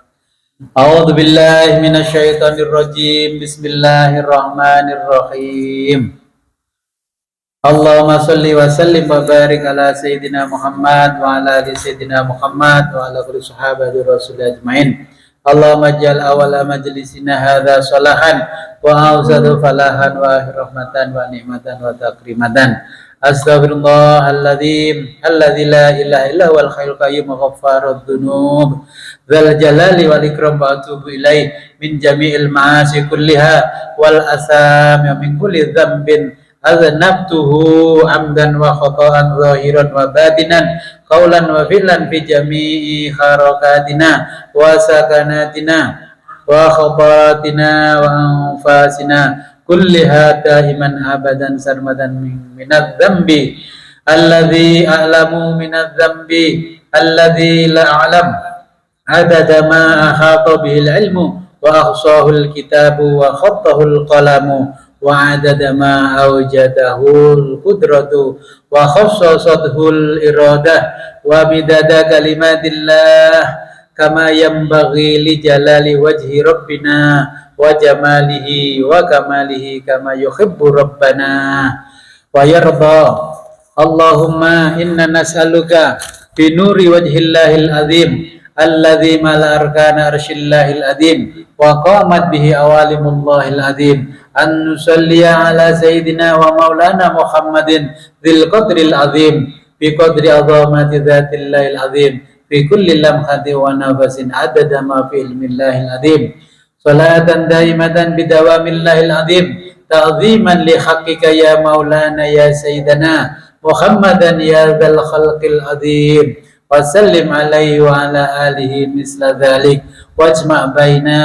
A'udzu billahi minasyaitonir rajim. Bismillahirrahmanirrahim. Allahumma shalli wa sallim wa barik ala sayyidina Muhammad wa ala ali sayyidina Muhammad wa ala kulli sahabati rasul ajmain. Allahumma ja'al awala majlisina hadza salahan wa awsatu falahan wa rahmatan wa ni'matan wa takrimatan. Astaghfirullahaladzim alladzi la ilaha illa huwal hayyul qayyum ghaffarud dzunub dzal jalali wal ikram wa atubu ilaih min jami'il ma'asi kulliha wal asami min kulli dzambin aznabtuhu amdan wa khata'an zahiran wa batinan qaulan wa fi'lan fi jami'i harakatina wa sakanatina wa khabaratina wa anfasina kulliha dahiman abadan sarmadan minadz dzambi alladzi a'lamu minadz dzambi alladzi la a'lam adada ma ahata bihil ilmu wa ahsahu al-kitabu wa khattahu al-qalamu wa adada ma awjadahu al-qudratu wa khassasathu al-iradah wa midada kalimatillah kama yanbaghi li jalali wajhi rabbina wa jamalihi wa kamalihi kama yuhibbu rabbana wa yarda. Allahumma inna nas'aluka bi nuri wajhillahil azim alladzi mala arkana arshillahil azim wa qamat bihi awalimullahil azim an nusalliya ala sayyidina wa maulana Muhammadin dzil qadril azim bi qadri azamati dzatillahil azim fi kulli lamhati wa nafasin adada ma fi ilmillahil azim salatan daimatan bidawamillahil azim ta'ziman li haqqika ya maulana ya sayyidana Muhammadan ya dzal khalqil azim wa sallim alaihi wa ala alihi misla dzalik wajma' baina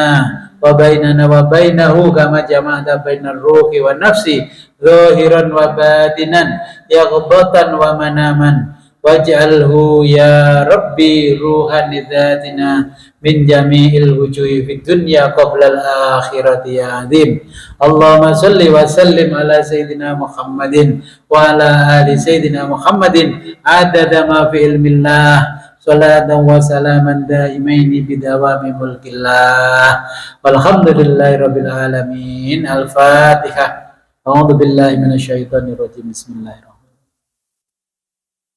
wa bainana wa bainahu kama jama'ta bainar ruhi wa nafsi zahiran wa batinan yaghdatan wa manaman waj'alhu ya rabbi ruhan lidzatina min jami'il wujuhi fid dunya qabla al-akhirati ya azim. Allahumma salli wa sallim ala sayyidina Muhammadin wa ala ali sayyidina Muhammadin adada ma fi ilmillah salatan wa salaman daimaini bidawami mulkillah walhamdulillahi rabbil alamin. Al-Fatihah. A'udzu billahi minasyaitonir rajim. Bismillahirrahmanirrahim.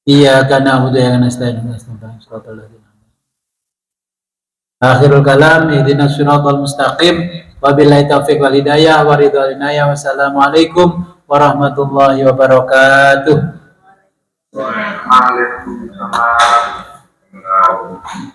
Iyyaka na'budu wa iyyaka nasta'in. Ihdinas siratal ladzina Akhirul kalam, ihdinas siratal mustaqim. Wabillahi taufiq wal hidayah wa ridwal inayah. Wassalamualaikum warahmatullahi wabarakatuh. Waalaikumsalam.